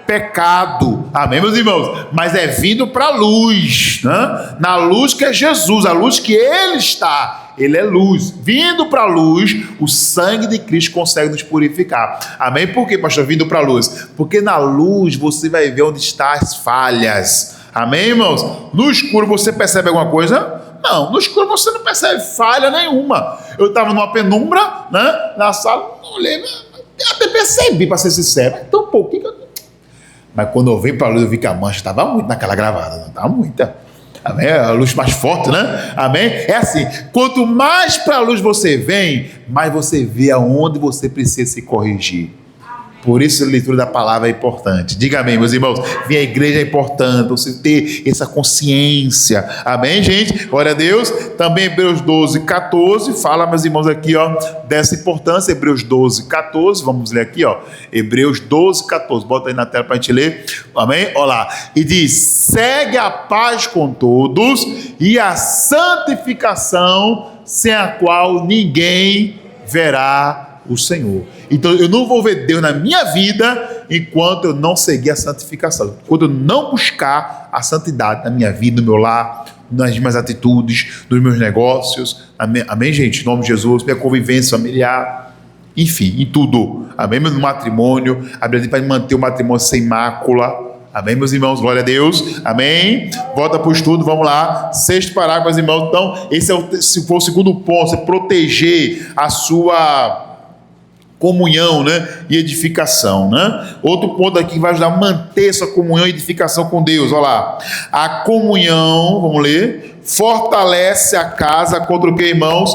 Pecado, amém, meus irmãos? Mas é vindo para a luz, né? Na luz que é Jesus, a luz que Ele está, Ele é luz, vindo para a luz, o sangue de Cristo consegue nos purificar, amém? Por que, pastor, vindo para a luz? Porque na luz você vai ver onde estão as falhas, amém, irmãos? No escuro você percebe alguma coisa? Não, no escuro você não percebe falha nenhuma. Eu estava numa penumbra, né? Na sala, não olhei, até percebi, para ser sincero, tão pouquinho que eu... Mas quando eu venho para a luz, eu vi que a mancha estava muito naquela gravata. Não estava muita. Amém? A luz mais forte, né? Amém? É assim, quanto mais para a luz você vem, mais você vê aonde você precisa se corrigir. Por isso a leitura da palavra é importante. Diga amém, meus irmãos. Vir à igreja é importante, você ter essa consciência. Amém, gente? Glória a Deus. Também Hebreus 12, 14, fala, meus irmãos, aqui, ó, dessa importância. Hebreus 12, 14, vamos ler aqui, ó. Hebreus 12, 14, bota aí na tela para a gente ler. Amém? Olha lá. E diz: segue a paz com todos e a santificação, sem a qual ninguém verá o Senhor. Então eu não vou ver Deus na minha vida enquanto eu não seguir a santificação, quando eu não buscar a santidade na minha vida, no meu lar, nas minhas atitudes, nos meus negócios. Amém, amém, gente? Em nome de Jesus, minha convivência familiar, enfim, em tudo. Amém, no matrimônio, a Bíblia diz para manter o matrimônio sem mácula. Amém, meus irmãos? Glória a Deus. Amém? Volta para o estudo, vamos lá. 6º parágrafo, meus irmãos. Então, esse foi o segundo ponto, é proteger a sua comunhão, né, e edificação, né? Outro ponto aqui que vai ajudar a manter essa comunhão e edificação com Deus, olha lá. A comunhão, vamos ler, fortalece a casa contra o que, irmãos?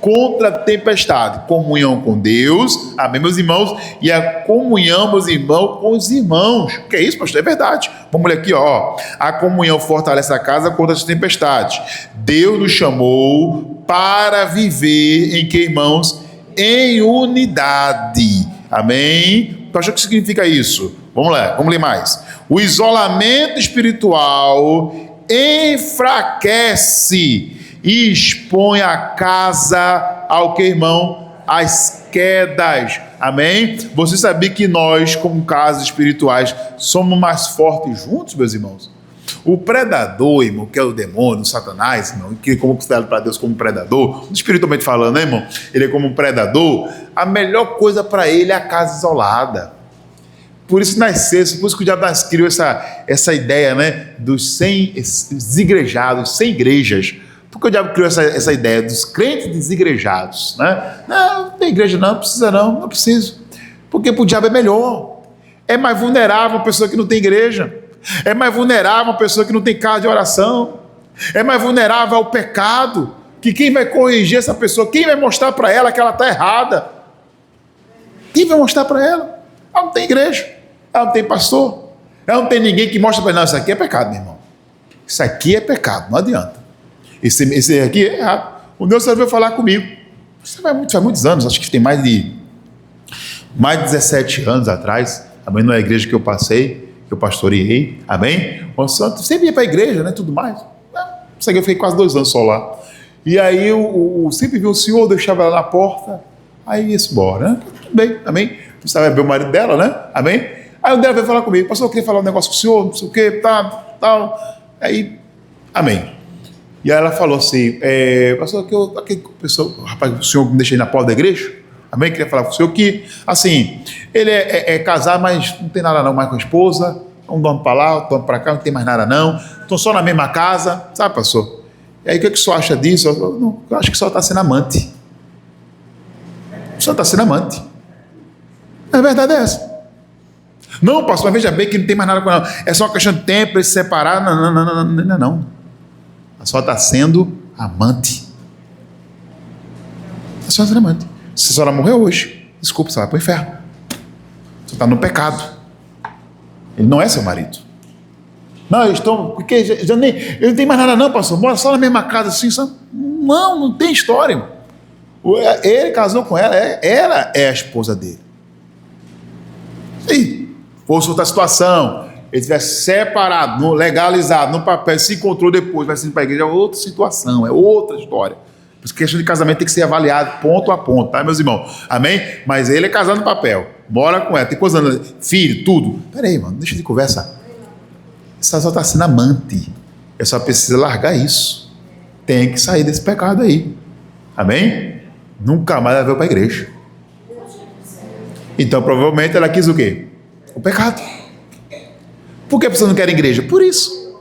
Contra a tempestade. Comunhão com Deus, amém, meus irmãos? E a comunhão, meus irmãos, com os irmãos. O que é isso, pastor? É verdade. Vamos ler aqui, ó. A comunhão fortalece a casa contra as tempestades. Deus nos chamou para viver em que, irmãos? Em unidade. Amém? Então, acha que significa isso? Vamos lá, vamos ler mais. O isolamento espiritual enfraquece e expõe a casa ao que, irmão? As quedas. Amém? Você sabia que nós, como casas espirituais, somos mais fortes juntos, meus irmãos? O predador, irmão, que é o demônio, o Satanás, irmão, que é como considerado para Deus como predador, espiritualmente falando, né, irmão? Ele é como um predador. A melhor coisa para ele é a casa isolada. Por isso nasceu, por isso que o diabo criou essa ideia, né, dos 100 desigrejados, 100 igrejas. Por que o diabo criou essa ideia dos crentes desigrejados, né? Não tem igreja não precisa não preciso. Porque para o diabo é melhor. É mais vulnerável uma pessoa que não tem igreja. É mais vulnerável uma pessoa que não tem casa de oração. É mais vulnerável ao pecado. Que quem vai corrigir essa pessoa? Quem vai mostrar para ela que ela está errada? Quem vai mostrar para ela? Ela não tem igreja. Ela não tem pastor. Ela não tem ninguém que mostre para ela. Não, isso aqui é pecado, meu irmão. Isso aqui é pecado, não adianta. Esse aqui é errado. O Deus veio falar comigo. Isso faz muitos anos, acho que tem mais de 17 anos atrás. Também não é a igreja que eu passei, que eu pastoreei, amém? O santo sempre ia para a igreja, né, tudo mais. Eu fiquei quase 2 anos só lá. E aí eu sempre vi o senhor, deixava ela na porta, aí ia-se embora, né? Tudo bem, amém? Precisava ver o marido dela, né? Amém? Aí o dela veio falar comigo, pastor, eu queria falar um negócio com o senhor, não sei o que, tal. Aí, amém. E aí ela falou assim, pastor, rapaz, o senhor me deixa aí na porta da igreja? Amém? Queria falar com o senhor que, assim, ele é casado, mas não tem nada não mais com a esposa, um dorme para lá, outro dorme para cá, não tem mais nada não, estão só na mesma casa, sabe, pastor? E aí, o que o senhor acha disso? Eu acho que só está sendo amante. Só está sendo amante. A verdade é essa. Não, pastor, mas veja bem que não tem mais nada com ela, é só uma questão de tempo, eles se separar, não. Ela só está sendo amante. Ela só está sendo amante. Se a senhora morreu hoje, desculpa, você vai para o inferno. Você está no pecado. Ele não é seu marido. Não, eu estou. Porque eu não tenho mais nada, não, pastor. Mora só na mesma casa assim. Só, não tem história. Ele casou com ela, ela é a esposa dele. Se fosse outra situação, ele tivesse separado, legalizado, no papel, se encontrou depois, vai ser para a igreja, é outra situação, é outra história. Por isso que a questão de casamento tem que ser avaliado ponto a ponto, tá, meus irmãos? Amém? Mas ele é casado no papel, mora com ela, tem coisa, filho, tudo. Peraí, mano, deixa de conversa. Essa só está sendo amante. Eu só precisa largar isso. Tem que sair desse pecado aí. Amém? Nunca mais ela veio para a igreja. Então, provavelmente, ela quis o quê? O pecado. Por que a pessoa não quer igreja? Por isso.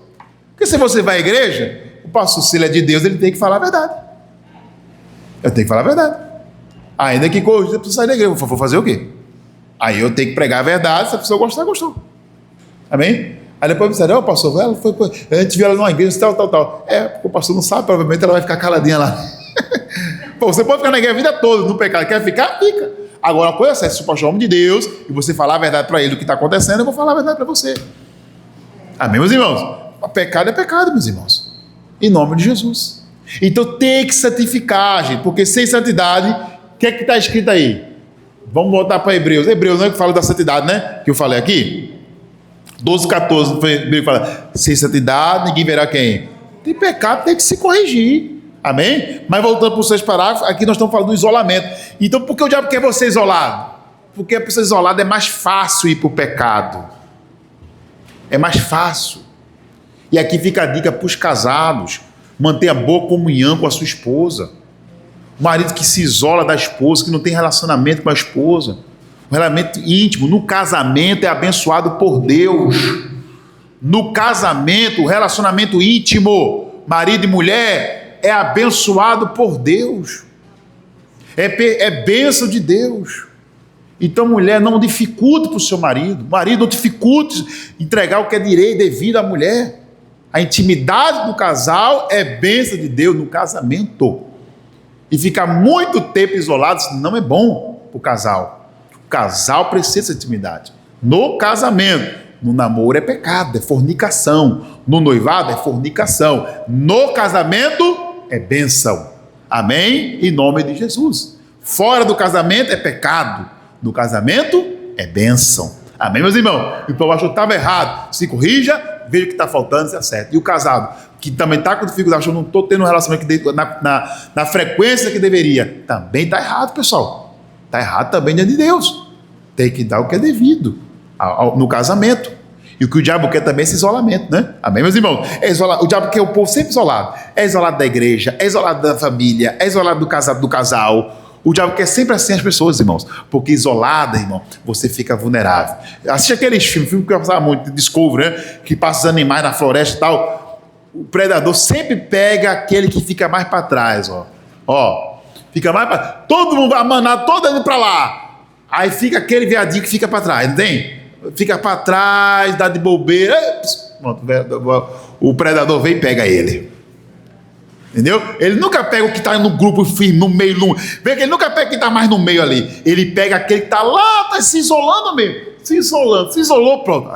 Porque se você vai à igreja, o pastor, se ele é de Deus, ele tem que falar a verdade. Eu tenho que falar a verdade. Ainda que corrija, eu preciso sair da igreja. Vou fazer o quê? Aí eu tenho que pregar a verdade, se a pessoa gostar, gostou. Amém? Aí depois me disseram, pastor, ela foi, a gente viu ela numa igreja, tal. Porque o pastor não sabe, provavelmente ela vai ficar caladinha lá. Pô, você pode ficar na igreja a vida toda, no pecado. Quer ficar? Fica. Agora, a coisa é certa, se o pastor é homem de Deus e você falar a verdade para ele do que está acontecendo, eu vou falar a verdade para você. Amém, meus irmãos? O pecado é pecado, meus irmãos. Em nome de Jesus. Então tem que santificar, gente, porque sem santidade, o que é que está escrito aí? Vamos voltar para Hebreus. Hebreus não é que fala da santidade, né? Que eu falei aqui. 12:14, Hebreus fala, sem santidade, ninguém verá quem? Tem pecado, tem que se corrigir. Amém? Mas voltando para os 6 parágrafos, aqui nós estamos falando do isolamento. Então por que o diabo quer você isolado? Porque a pessoa isolada é mais fácil ir para o pecado. É mais fácil. E aqui fica a dica para os casados: mantenha boa comunhão com a sua esposa. O marido que se isola da esposa, que não tem relacionamento com a esposa, um relacionamento íntimo, no casamento é abençoado por Deus. No casamento, o relacionamento íntimo, marido e mulher, é abençoado por Deus. É bênção de Deus. Então, mulher, não dificulte para o seu marido. Marido, não dificulte entregar o que é direito e devido à mulher. A intimidade do casal é bênção de Deus no casamento. E ficar muito tempo isolado não é bom para o casal. O casal precisa de intimidade. No casamento, no namoro é pecado, é fornicação. No noivado é fornicação. No casamento é bênção. Amém? Em nome de Jesus. Fora do casamento é pecado. No casamento é bênção. Amém, meus irmãos? Então o pastor estava errado. Se corrija, veja o que está faltando e se acerta. E o casado, que também está com dificuldade, eu não estou tendo um relacionamento na frequência que deveria, também está errado, pessoal. Está errado também diante de Deus. Tem que dar o que é devido no casamento. E o que o diabo quer também é esse isolamento, né? Amém, meus irmãos? O diabo quer o povo sempre isolado. É isolado da igreja, é isolado da família, é isolado do casal. O diabo quer sempre assim as pessoas, irmãos. Porque isolada, irmão, você fica vulnerável. Assiste aqueles filmes que eu passava muito, Discovery, né? Que passa os animais na floresta e tal. O predador sempre pega aquele que fica mais para trás, ó. Fica mais para... Todo mundo vai manar todo indo para lá. Aí fica aquele viadinho que fica para trás, não tem? Fica para trás, dá de bobeira. O predador vem e pega ele. Entendeu? Ele nunca pega o que está no grupo firme, no meio. Vê que ele nunca pega o que está mais no meio ali. Ele pega aquele que está lá, está se isolando mesmo. Se isolou, pronto.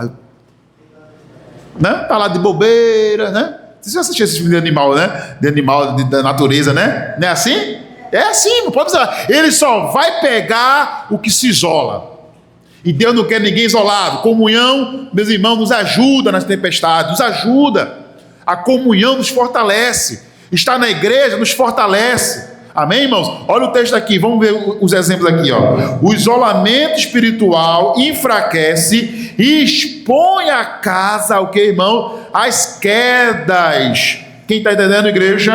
Né? Tá lá de bobeira, né? Você já assistiu esse filme de animal, né? De animal, da natureza, né? Não é assim? É assim, não pode dizer. Ele só vai pegar o que se isola. E Deus não quer ninguém isolado. Comunhão, meus irmãos, nos ajuda nas tempestades, nos ajuda. A comunhão nos fortalece. Estar na igreja nos fortalece. Amém, irmãos? Olha o texto aqui, vamos ver os exemplos aqui, ó. O isolamento espiritual enfraquece e expõe a casa, o que, irmão? As quedas. Quem está entendendo, igreja?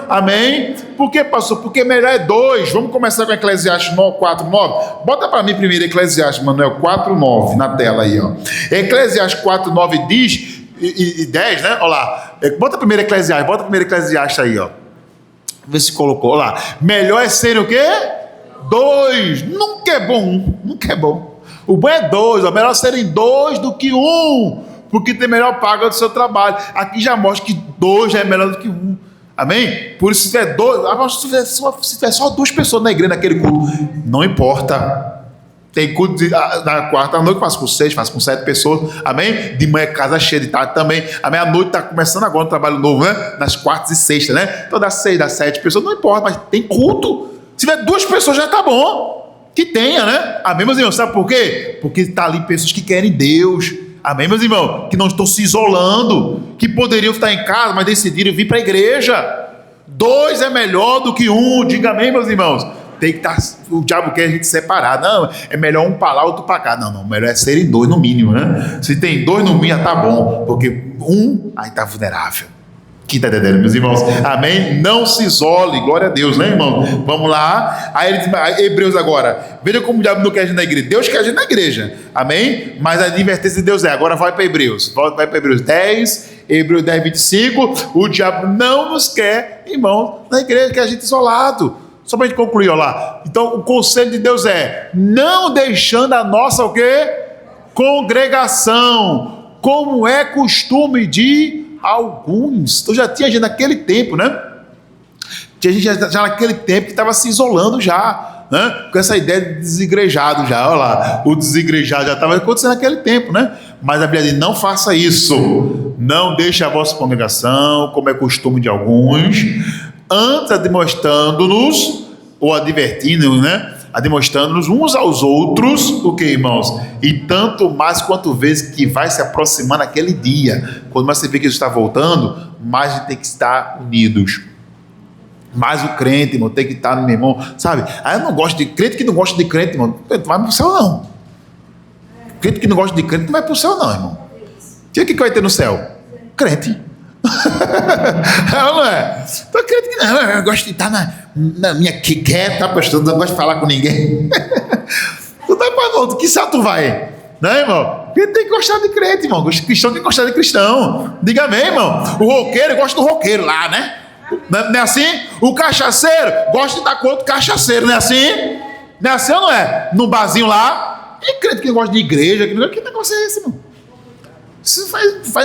Amém? Por que, pastor? Porque melhor é 2. Vamos começar com Eclesiastes 4:9. Bota para mim primeiro Eclesiastes, Manuel, 4:9 na tela aí, ó. Eclesiastes 4:9 diz, e 10, né? Olha lá. Bota primeiro Eclesiastes aí, ó. Vê se colocou, olha lá. Melhor é ser o quê? 2. Nunca é bom. Nunca é bom. O bom é 2. Ó. Melhor serem 2 do que 1. Porque tem melhor paga do seu trabalho. Aqui já mostra que 2 já é melhor do que 1. Amém? Por isso, se tiver 2, se tiver só 2 pessoas na igreja naquele culto, não importa. Tem culto na quarta à noite, faço com 6, faço com 7 pessoas, amém? De manhã casa cheia, de tarde também, amém? À noite está começando agora um trabalho novo, né? Nas quartas e sextas, né? Então das 6, das 7 pessoas, não importa, mas tem culto. Se tiver 2 pessoas já está bom, que tenha, né? Amém, meus irmãos? Sabe por quê? Porque está ali pessoas que querem Deus, amém, meus irmãos? Que não estão se isolando, que poderiam estar em casa, mas decidiram vir para a igreja. 2 é melhor do que 1, diga amém, meus irmãos? Tem que estar, o diabo quer a gente separar. Não, é melhor um para lá, outro para cá. Não, melhor é serem 2 no mínimo, né? Se tem 2 no mínimo, já tá bom, porque 1 aí tá vulnerável. Que tá entendendo, meus irmãos? Amém? Não se isole, glória a Deus, né, irmão? Vamos lá. Aí Hebreus agora. Veja como o diabo não quer a gente na igreja. Deus quer a gente na igreja, amém? Mas a advertência de Deus é, agora vai para Hebreus. Vai para Hebreus 10, Hebreus 10, 25. O diabo não nos quer, irmão, na igreja, quer a gente isolado. Só para a gente concluir, olha lá. Então, o conselho de Deus é, não deixando a nossa, o quê? Congregação, como é costume de alguns. Então, já tinha gente naquele tempo, né? Tinha gente já naquele tempo que estava se isolando já. né? Com essa ideia de desigrejado já, olha lá, o desigrejado já estava acontecendo naquele tempo, né? Mas a Bíblia diz, não faça isso, não deixe a vossa congregação, como é costume de alguns, antes demonstrando-nos, ou advertindo-nos, né? Demonstrando-nos uns aos outros, o que, irmãos? E tanto mais quanto vezes que vai se aproximando aquele dia, quando mais você vê que Jesus está voltando, mais a gente tem que estar unidos. Mais o crente, irmão, tem que estar no meu irmão, sabe? Aí eu não gosto de crente que não gosta de crente, irmão, não vai para o céu, não. Crente que não gosta de crente não vai para o céu, não, irmão. E o que vai ter no céu? Crente. Não é? Então, crente que não, eu gosto de estar na minha quieta, pastor, não gosto de falar com ninguém. Tu tá para outro, que céu tu vai? Né, irmão? Porque tem que gostar de crente, irmão. Cristão tem que gostar de cristão. Diga amém, irmão. O roqueiro gosta do roqueiro lá, né? Não é assim? O cachaceiro gosta de estar com outro cachaceiro, não é assim? Não é assim ou não é? No barzinho lá, e crente que não gosta de igreja, que negócio é esse, irmão? Isso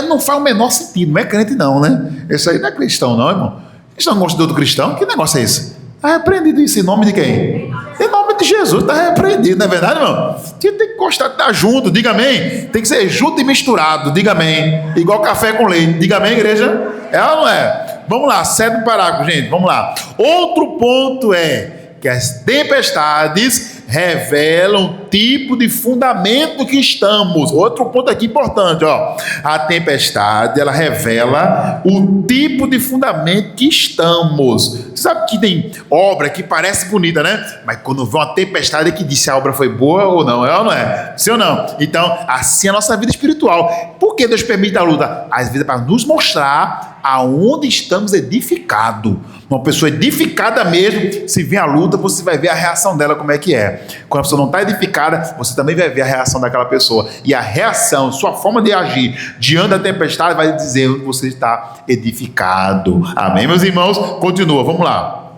não faz o menor sentido, não é crente não, né? Isso aí não é cristão não, irmão. Cristão não gosta de outro cristão? Que negócio é esse? Está repreendido isso em nome de quem? Em nome de Jesus, está repreendido, não é verdade, irmão? Tem que gostar de estar junto, diga amém. Tem que ser junto e misturado, diga amém. Igual café com leite, diga amém, igreja? É ou não é? Vamos lá, 7 parágrafo, gente, vamos lá. Outro ponto é que as tempestades revelam o tipo de fundamento que estamos. Outro ponto aqui importante, ó. A tempestade, ela revela o tipo de fundamento que estamos. Você sabe que tem obra que parece bonita, né? Mas quando vê uma tempestade é que diz se a obra foi boa ou não, é ou não é? Sim ou não? Então, assim é a nossa vida espiritual. Por que Deus permite a luta? Às vezes é para nos mostrar aonde estamos edificados. Uma pessoa edificada mesmo, se vir a luta, você vai ver a reação dela como é que é. Quando a pessoa não está edificada, você também vai ver a reação daquela pessoa. E a reação, sua forma de agir diante da tempestade vai dizer que você está edificado. Amém, meus irmãos? Continua, vamos lá.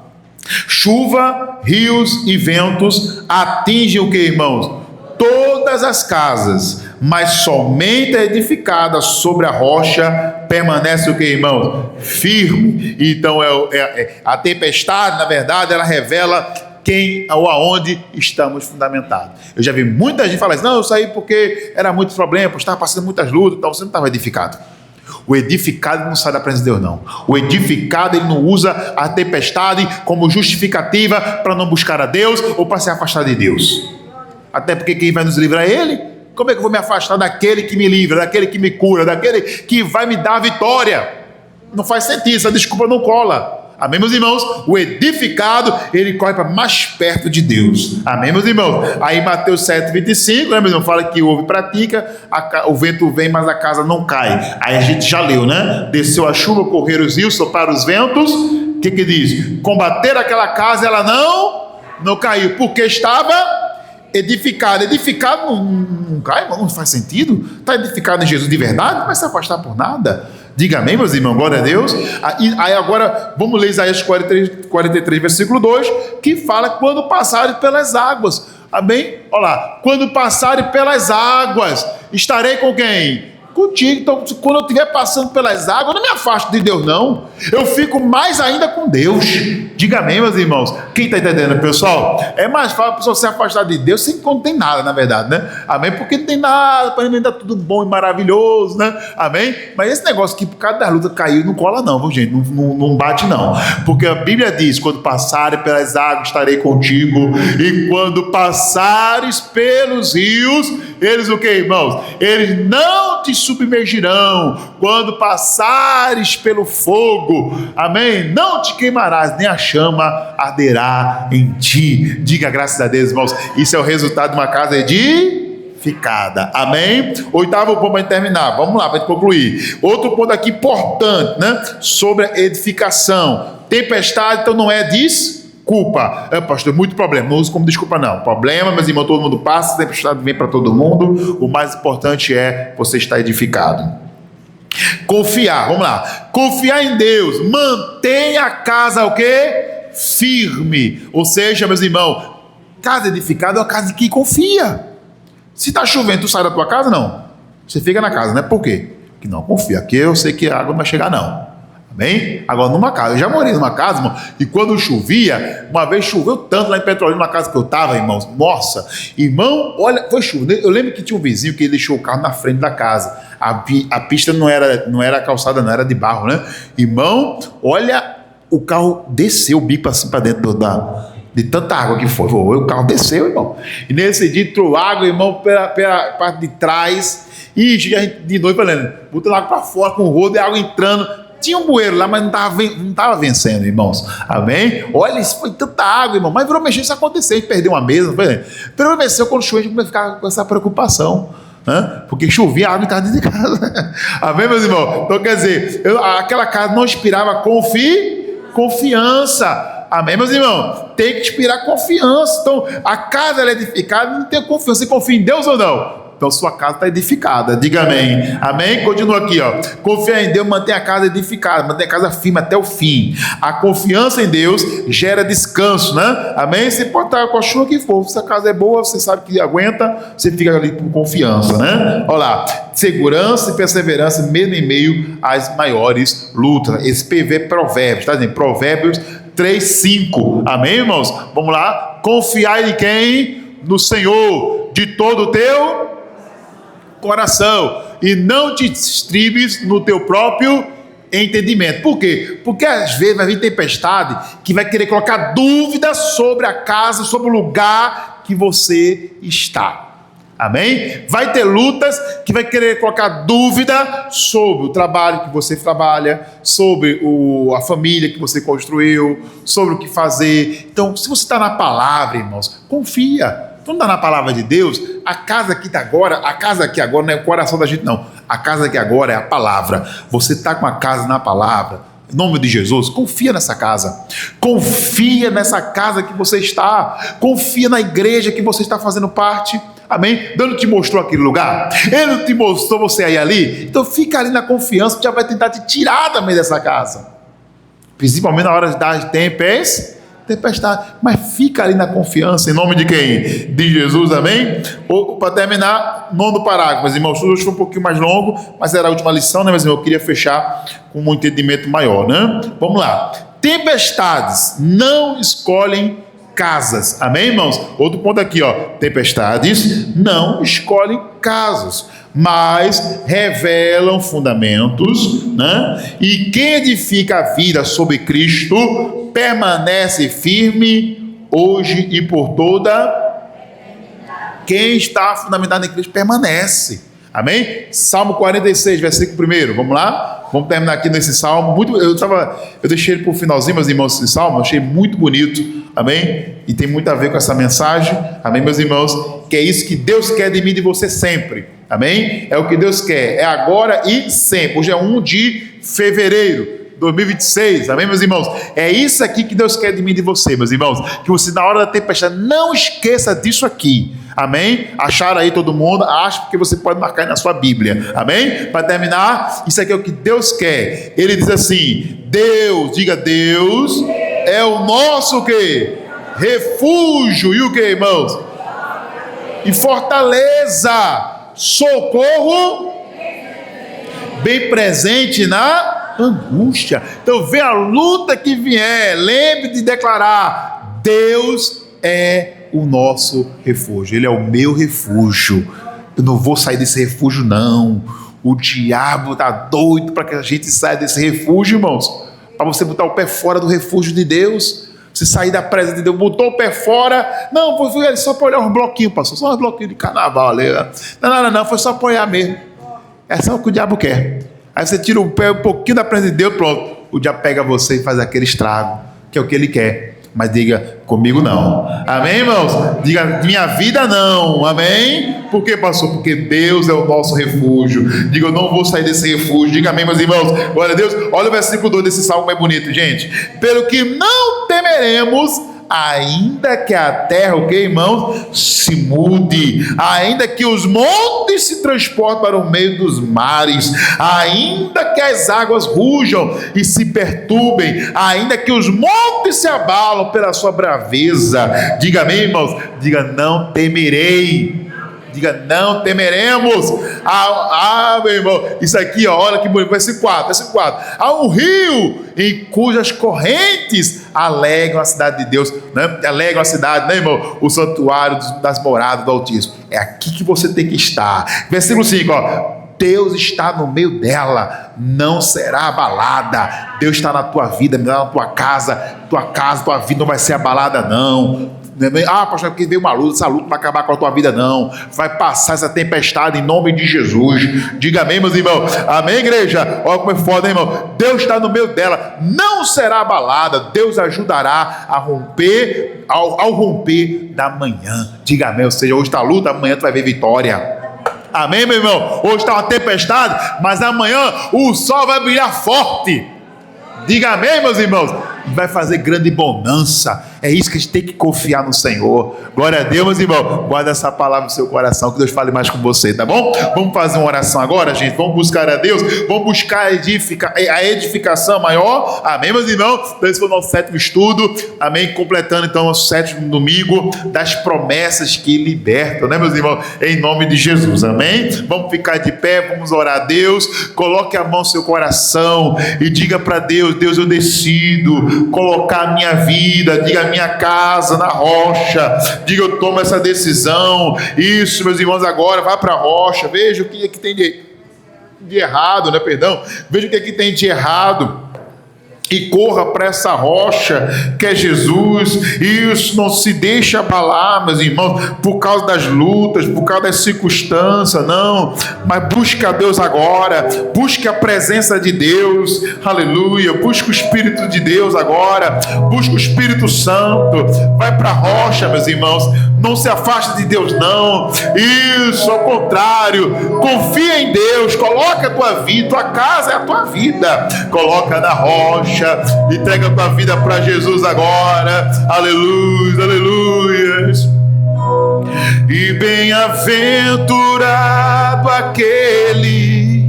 Chuva, rios e ventos atingem o que, irmãos? Todas as casas, mas somente a edificada sobre a rocha permanece o que, irmãos? Firme. Então a tempestade, na verdade, ela revela quem ou aonde estamos fundamentados. Eu já vi muita gente falar assim, não, eu saí porque era muitos problemas, estava passando muitas lutas, então você não estava edificado. O edificado não sai da presença de Deus, não. O edificado, ele não usa a tempestade como justificativa para não buscar a Deus ou para se afastar de Deus. Até porque quem vai nos livrar é Ele. Como é que eu vou me afastar daquele que me livra, daquele que me cura, daquele que vai me dar a vitória? Não faz sentido, essa desculpa não cola. Amém, meus irmãos? O edificado, ele corre para mais perto de Deus. Amém, meus irmãos? Aí Mateus 7,25, né, meu irmão? Fala que ouve e pratica, o vento vem, mas a casa não cai. Aí a gente já leu, né? Desceu a chuva, correram os rios, sopraram os ventos. O que diz? Combater aquela casa, ela não caiu, porque estava edificado. Edificado não cai, não faz sentido. Está edificado em Jesus de verdade, não vai se afastar por nada. Diga amém, meus irmãos, glória a Deus. Aí agora vamos ler Isaías 43, versículo 2, que fala quando passarem pelas águas. Amém? Olha lá, quando passarem pelas águas, estarei com quem? Contigo. Então, quando eu estiver passando pelas águas, eu não me afasto de Deus, não. Eu fico mais ainda com Deus. Diga amém, meus irmãos. Quem está entendendo, pessoal? É mais fácil a pessoa se afastar de Deus sem quando tem nada, na verdade, né? Amém? Porque não tem nada, para mim está tudo bom e maravilhoso, né? Amém? Mas esse negócio que por causa da luta caiu, não cola não, viu, gente? Não bate não. Porque a Bíblia diz, quando passarem pelas águas, estarei contigo. E quando passares pelos rios, eles o que, irmãos? Eles não te submergirão. Quando passares pelo fogo, amém? Não te queimarás, nem a chama arderá em ti. Diga graças a Deus, irmãos. Isso é o resultado de uma casa edificada. Amém? 8º ponto para terminar. Vamos lá, para concluir. Outro ponto aqui importante, né? Sobre a edificação. Tempestade, então não é desculpa. Pastor, muito problema. Não uso como desculpa, não. Problema, meus irmãos, todo mundo passa. Tempestade vem para todo mundo. O mais importante é você estar edificado. Confiar, vamos lá. Confiar em Deus. Mantenha a casa o quê? Firme. Ou seja, meus irmãos, casa edificada é uma casa que confia. Se está chovendo, tu sai da tua casa? Não. Você fica na casa, né? Por quê? Porque não confia. Aqui eu sei que a água não vai chegar, não. Amém? Agora, numa casa, eu já morei numa casa, irmão, e quando chovia, uma vez choveu tanto lá em Petrolina, numa casa que eu estava, irmãos, nossa, irmão, olha, foi chuva. Eu lembro que tinha um vizinho que ele deixou o carro na frente da casa. A pista não era calçada, não era de barro, né? Irmão, olha, o carro desceu o bico assim para dentro de tanta água que foi. O carro desceu, irmão. E nesse dia entrou água, irmão, pela parte de trás. E a gente de noite falando, botando água para fora com o rodo e água entrando. Tinha um bueiro lá, mas não estava vencendo, irmãos. Amém? Olha, isso foi tanta água, irmão. Mas virou mexer, isso aconteceu. A gente perdeu uma mesa, não foi? Virou mexer, quando chovia, a gente começou a ficar com essa preocupação. Porque chovia, a água estava dentro de casa. Amém, meus irmãos? Então, quer dizer, aquela casa não inspirava confiança. Amém, meus irmãos? Tem que inspirar confiança. Então, a casa ela é edificada, não tem confiança. Você confia em Deus ou não? Então, sua casa está edificada. Diga amém. Amém? Continua aqui, ó. Confiar em Deus mantém a casa edificada, mantém a casa firme até o fim. A confiança em Deus gera descanso, né? Amém? Você pode estar com a chuva que for. Se a casa é boa, você sabe que aguenta, você fica ali com confiança, né? Olha lá. Segurança e perseverança, mesmo em meio às maiores lutas. Esse PV é Provérbios, tá dizendo? Provérbios 3:5. Amém, irmãos? Vamos lá. Confiar em quem? No Senhor, de todo o teu coração, e não te estribes no teu próprio entendimento. Por quê? Porque às vezes vai vir tempestade que vai querer colocar dúvidas sobre a casa, sobre o lugar que você está. Amém? Vai ter lutas que vai querer colocar dúvida sobre o trabalho que você trabalha, sobre a família que você construiu, sobre o que fazer. Então, se você está na palavra, irmãos, confia. Quando está na palavra de Deus, a casa aqui agora não é o coração da gente, não. A casa aqui agora é a palavra. Você está com a casa na palavra. Em nome de Jesus, confia nessa casa. Confia nessa casa que você está. Confia na igreja que você está fazendo parte. Amém? Deus não te mostrou aquele lugar? Ele não te mostrou você aí ali? Então fica ali na confiança, que já vai tentar te tirar também dessa casa. Principalmente na hora de tempestade. Mas fica ali na confiança, em nome de quem? De Jesus, amém? Para terminar, 9º parágrafo, meus irmãos, hoje foi um pouquinho mais longo, mas era a última lição, né, meus irmãos? Eu queria fechar com um entendimento maior, né? Vamos lá. Tempestades não escolhem casas, amém, irmãos? Outro ponto aqui, ó. Tempestades não escolhem casas, mas revelam fundamentos, né? E quem edifica a vida sobre Cristo permanece firme hoje e por toda. Quem está fundamentado em Cristo permanece. Amém? Salmo 46, versículo 1. Vamos lá? Vamos terminar aqui nesse salmo. Eu deixei ele para o finalzinho, meus irmãos, esse salmo. Achei muito bonito. Amém? E tem muito a ver com essa mensagem. Amém, meus irmãos? Que é isso que Deus quer de mim e de você sempre. Amém? É o que Deus quer. É agora e sempre. Hoje é 1 de fevereiro. 2026, amém, meus irmãos? É isso aqui que Deus quer de mim e de você, meus irmãos. Que você, na hora da tempestade, não esqueça disso aqui, amém? Acharam aí todo mundo? Acho, porque você pode marcar aí na sua Bíblia, amém? Para terminar, isso aqui é o que Deus quer. Ele diz assim: Deus, diga Deus, é o nosso o quê? Refúgio, e o que, irmãos? E fortaleza, socorro, bem presente na angústia. Então, vê a luta que vier, lembre de declarar: Deus é o nosso refúgio, Ele é o meu refúgio. Eu não vou sair desse refúgio, não. O diabo está doido para que a gente saia desse refúgio, irmãos. Para você botar o pé fora do refúgio de Deus. Você sair da presença de Deus, botou o pé fora. Não, foi só para olhar uns bloquinhos, pastor. Só uns bloquinhos de carnaval ali. Não, foi só para olhar mesmo. É só o que o diabo quer. Aí você tira o pé um pouquinho da presença de Deus, pronto. O diabo pega você e faz aquele estrago, que é o que ele quer. Mas diga: comigo não. Amém, irmãos? Diga: minha vida não. Amém? Por que, pastor? Porque Deus é o nosso refúgio. Diga: eu não vou sair desse refúgio. Diga amém, meus irmãos. Glória a Deus. Olha o versículo 2 desse salmo, é bonito, gente. Pelo que não temeremos, ainda que a terra, o que, irmãos, se mude, ainda que os montes se transportem para o meio dos mares, ainda que as águas rujam e se perturbem, ainda que os montes se abalam pela sua braveza. Diga amém, irmãos. Diga: não temerei. Diga, não temeremos. Meu irmão, isso aqui, ó, olha que bonito, versículo 4. Há um rio em cujas correntes alegram a cidade de Deus, né? Alegram a cidade, né, irmão? O santuário das moradas do Altíssimo. É aqui que você tem que estar. Versículo 5, ó. Deus está no meio dela, não será abalada. Deus está na tua vida, na tua casa, tua vida não vai ser abalada, não. Pastor, porque veio uma luta, essa luta vai acabar com a tua vida, não. Vai passar essa tempestade em nome de Jesus. Diga amém, meus irmãos. Amém, igreja? Olha como é foda, hein, irmão? Deus está no meio dela, não será abalada. Deus ajudará a romper, ao romper da manhã. Diga amém, ou seja, hoje está a luta, amanhã tu vai ver vitória. Amém, meu irmão? Hoje está uma tempestade, mas amanhã o sol vai brilhar forte. Diga amém, meus irmãos. E vai fazer grande bonança. É isso que a gente tem que confiar no Senhor. Glória a Deus, meus irmãos. Guarda essa palavra no seu coração, que Deus fale mais com você, tá bom? Vamos fazer uma oração agora, gente. Vamos buscar a Deus. Vamos buscar a edificação maior. Amém, meus irmãos? Então esse foi o nosso 7º estudo. Amém? Completando então o 7º domingo das promessas que libertam, né, meus irmãos? Em nome de Jesus. Amém? Vamos ficar de pé, vamos orar a Deus. Coloque a mão no seu coração e diga para Deus: Deus, eu decido colocar a minha vida, diga a minha casa na rocha. Diga, eu tomo essa decisão. Isso, meus irmãos, agora vá para a rocha. Veja o que aqui tem de errado, né? Perdão. Veja o que aqui tem de errado. E corra para essa rocha que é Jesus. Isso, não se deixa abalar, meus irmãos, por causa das lutas, por causa das circunstâncias, não. Mas busque a Deus agora, busque a presença de Deus, aleluia. Busque o Espírito de Deus agora, busque o Espírito Santo. Vai para a rocha, meus irmãos. Não se afaste de Deus, não. Isso, ao contrário, confia em Deus. Coloca a tua vida, tua casa é a tua vida. Coloca na rocha. Entrega a tua vida para Jesus agora. Aleluia, aleluia. E bem-aventurado aquele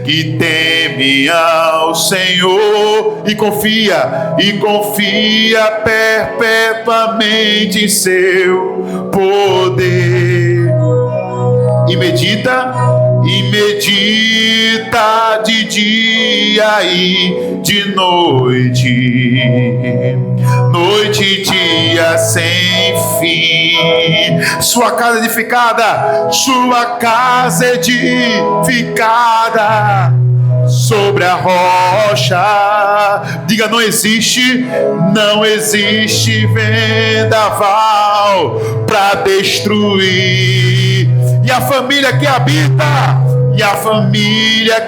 que teme ao Senhor e confia perpetuamente em seu poder. E medita de dia e de noite, noite e dia sem fim. Sua casa edificada sobre a rocha. Diga, não existe vendaval para destruir. E a família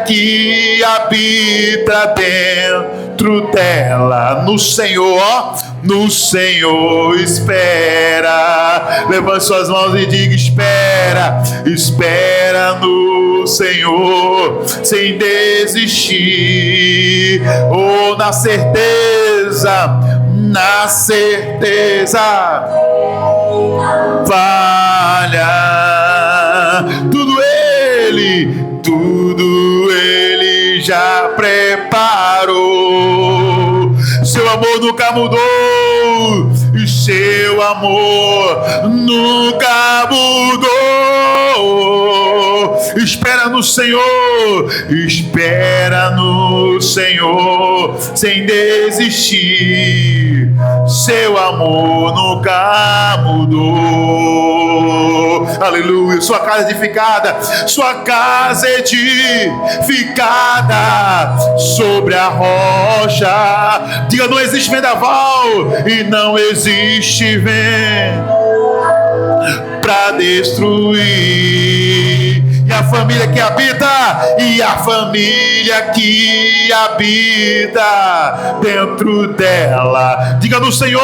que habita dentro dela, no Senhor espera. Levante suas mãos e diga: espera no Senhor, sem desistir. Oh, na certeza, falha. Tudo ele já preparou. Seu amor nunca mudou. E seu amor nunca mudou. Espera no Senhor, sem desistir. Seu amor nunca mudou. Aleluia. Sua casa edificada sobre a rocha. Diga, não existe vendaval e não existe vento para destruir. E a família que habita dentro dela. Diga, no Senhor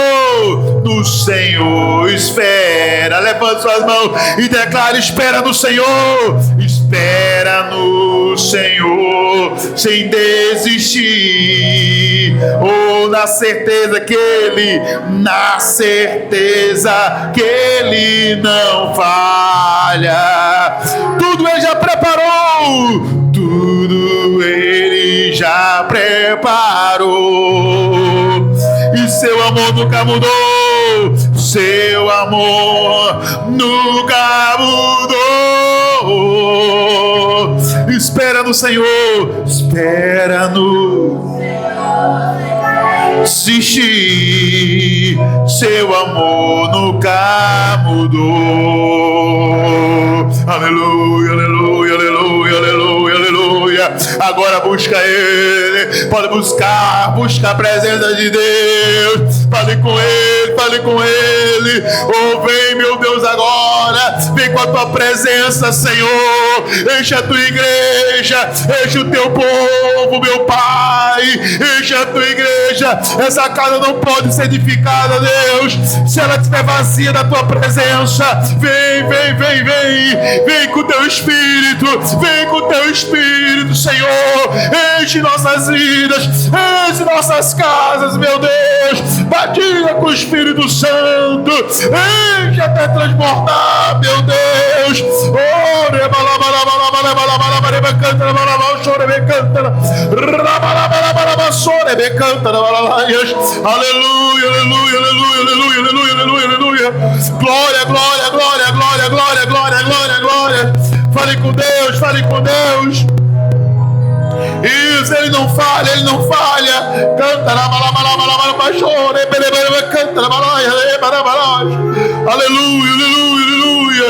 espera. Levante suas mãos e declare: espera no Senhor. Espera no Senhor, sem desistir. Oh, na certeza que ele não falha. Tudo ele já preparou. E seu amor nunca mudou. seu amor nunca mudou. Espera no Senhor, espera no desistir, seu amor nunca mudou. Aleluia, aleluia, aleluia, aleluia, aleluia. Agora busca Ele, pode buscar, busca a presença de Deus. Fale com Ele, fale com Ele. Oh, vem, meu Deus, agora, vem com a tua presença, Senhor. Enche a tua igreja, enche o teu povo, meu Pai. Enche a tua igreja. Essa casa não pode ser edificada, Deus, se ela estiver vazia da tua presença. Vem, vem, vem, vem. Vem com o teu Espírito, vem com o teu Espírito, Senhor. Enche nossas vidas, enche nossas casas, meu Deus. Batiza com o Espírito Santo, enche até transbordar, meu Deus. Oh, aleluia, aleluia, aleluia, aleluia, aleluia, aleluia, aleluia. Glória, glória, glória, glória, glória, glória, glória, glória. Fale com Deus, fale com Deus. Isso, Ele não falha, Ele não falha. Canta na canta na aleluia, aleluia, aleluia.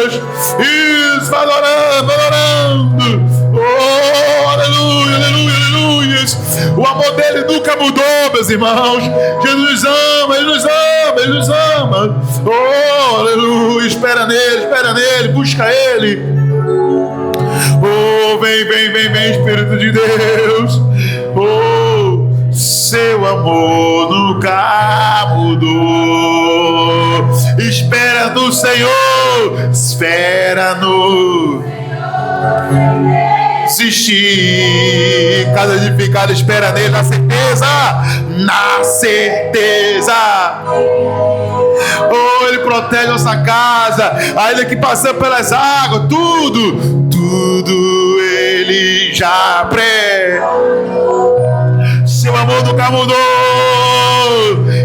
Isso, vai adorando, adorando. Oh, aleluia, aleluia, aleluia. O amor dele nunca mudou, meus irmãos. Jesus ama, Ele nos ama, Ele nos ama. Oh, aleluia, espera nele, busca Ele. Oh, vem, vem, vem, vem, Espírito de Deus. Oh, seu amor nunca mudou. Espera no Senhor, espera no desistir. Casa edificada, espera nele, na certeza, na certeza. Oh, Ele protege nossa casa, ainda que passamos pelas águas, tudo Ele já seu amor nunca mudou,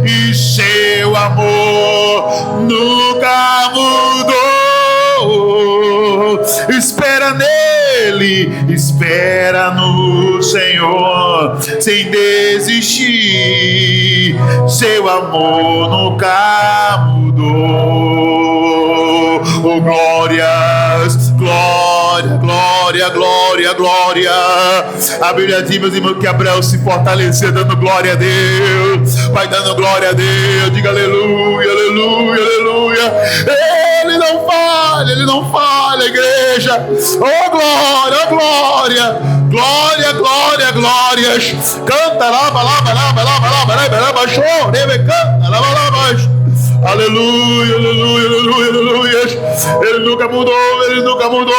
e seu amor nunca mudou. Espera nele, espera no Senhor, sem desistir. Seu amor nunca mudou. Oh, glórias, glória, glória, glória, glória. A Bíblia diz, meus irmãos, que Abraão se fortaleceu dando glória a Deus. Vai dando glória a Deus. Diga aleluia, aleluia, aleluia. Ele não falha, igreja. Oh, glória, oh, glória. Glória, glória, glórias. Canta lá, balaba, laba, laba, laba, laba, laba, show, neve, canta, laba, laba. Aleluia, aleluia, aleluia, aleluia. Ele nunca mudou, Ele nunca mudou.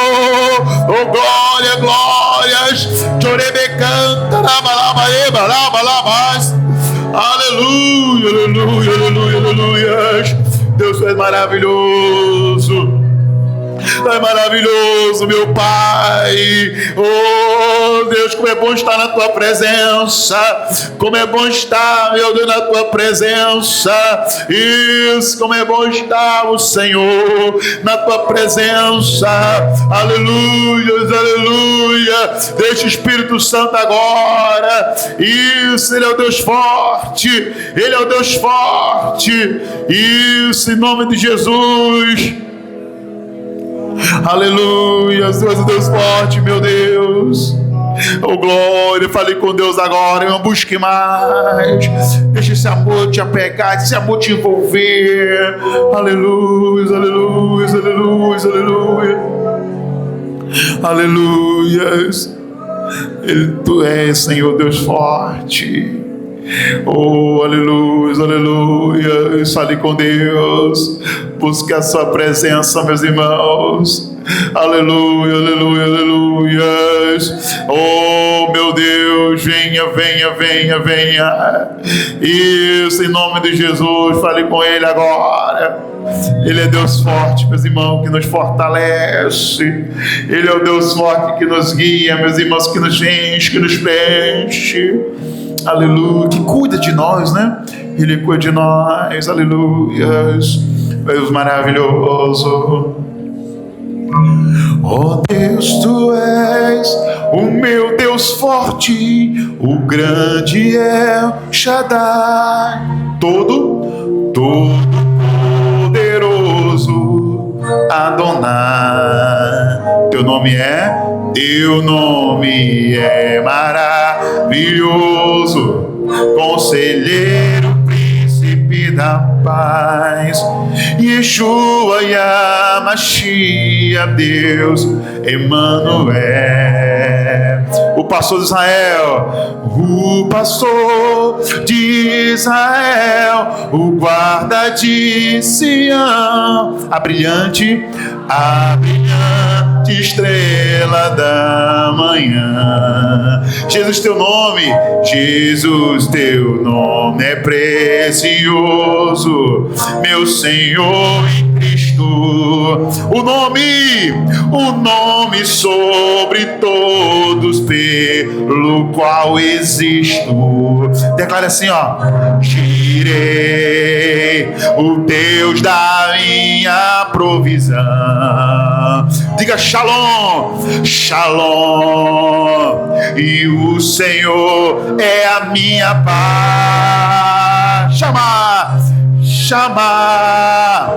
Oh, glória, glórias. Chorebe, canta, laba, laba, laba, laba, laba. Aleluia, aleluia, aleluia, aleluia. Deus é maravilhoso. É maravilhoso, meu Pai. Oh, Deus, como é bom estar na Tua presença. Como é bom estar, meu Deus, na Tua presença. Isso, como é bom estar, o Senhor, na Tua presença. Aleluia, aleluia. Deixa o Espírito Santo agora. Isso, Ele é o Deus forte. Ele é o Deus forte. Isso, em nome de Jesus. Aleluia, Tu és o Deus forte, meu Deus. Oh, glória, fale com Deus agora, não busque mais. Deixa esse amor te apegar, esse amor te envolver. Aleluia, aleluia, aleluia, aleluia. Aleluia. Tu és, Senhor, Deus forte. Oh, aleluia, aleluia. Fale com Deus. Busque a sua presença, meus irmãos. Aleluia, aleluia, aleluia. Oh, meu Deus, venha, venha, venha, venha. Isso, em nome de Jesus. Fale com Ele agora. Ele é Deus forte, meus irmãos, que nos fortalece. Ele é o Deus forte que nos guia, meus irmãos, que nos enche, que nos preenche. Aleluia, que cuida de nós, né? Ele cuida de nós, aleluia. Deus maravilhoso. Oh Deus, tu és o meu Deus forte, o grande El Shaddai, todo poderoso Adonai. Teu nome é maravilhoso, Conselheiro, Príncipe da paz, Yeshua Yamashia, Deus Emanuel. O pastor de Israel, o pastor de Israel, o guarda de Sião, a brilhante estrela da manhã. Jesus, teu nome é precioso, meu Senhor em Cristo. O nome sobre todos pelo qual existo. Declara assim, ó: Jireh, o Deus da minha provisão. Diga Shalom, Shalom, e o Senhor é a minha paz. Chama,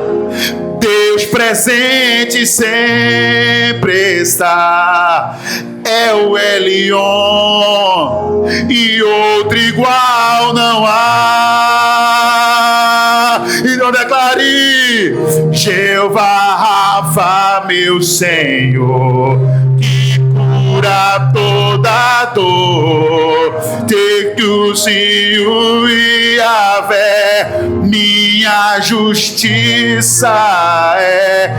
Deus presente sempre está, é o Elion, e outro igual não há. Então declare: Jeová Rafa, meu Senhor, que cura toda dor. Teu e Yahvé, minha justiça é.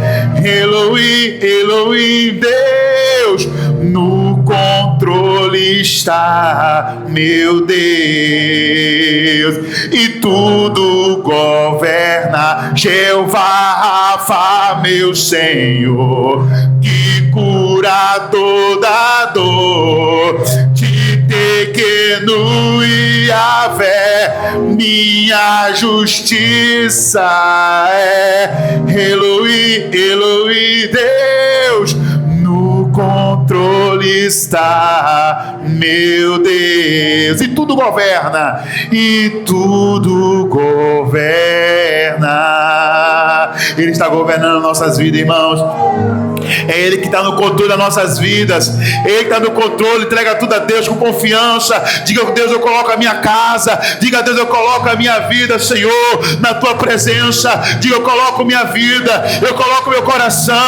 Elohim, Deus no controle está, meu Deus, e tudo governa. Jeová Rafa, meu Senhor, que cura toda dor. Pequeno Yahvé, minha justiça é. Elohim, Deus no controle está, meu Deus, e tudo governa. Ele está governando nossas vidas, irmãos. É Ele que está no controle das nossas vidas. Ele que está no controle. Entrega tudo a Deus com confiança. Diga: Deus, eu coloco a minha casa. Diga: Deus, eu coloco a minha vida, Senhor, na tua presença. Diga: eu coloco minha vida, eu coloco meu coração.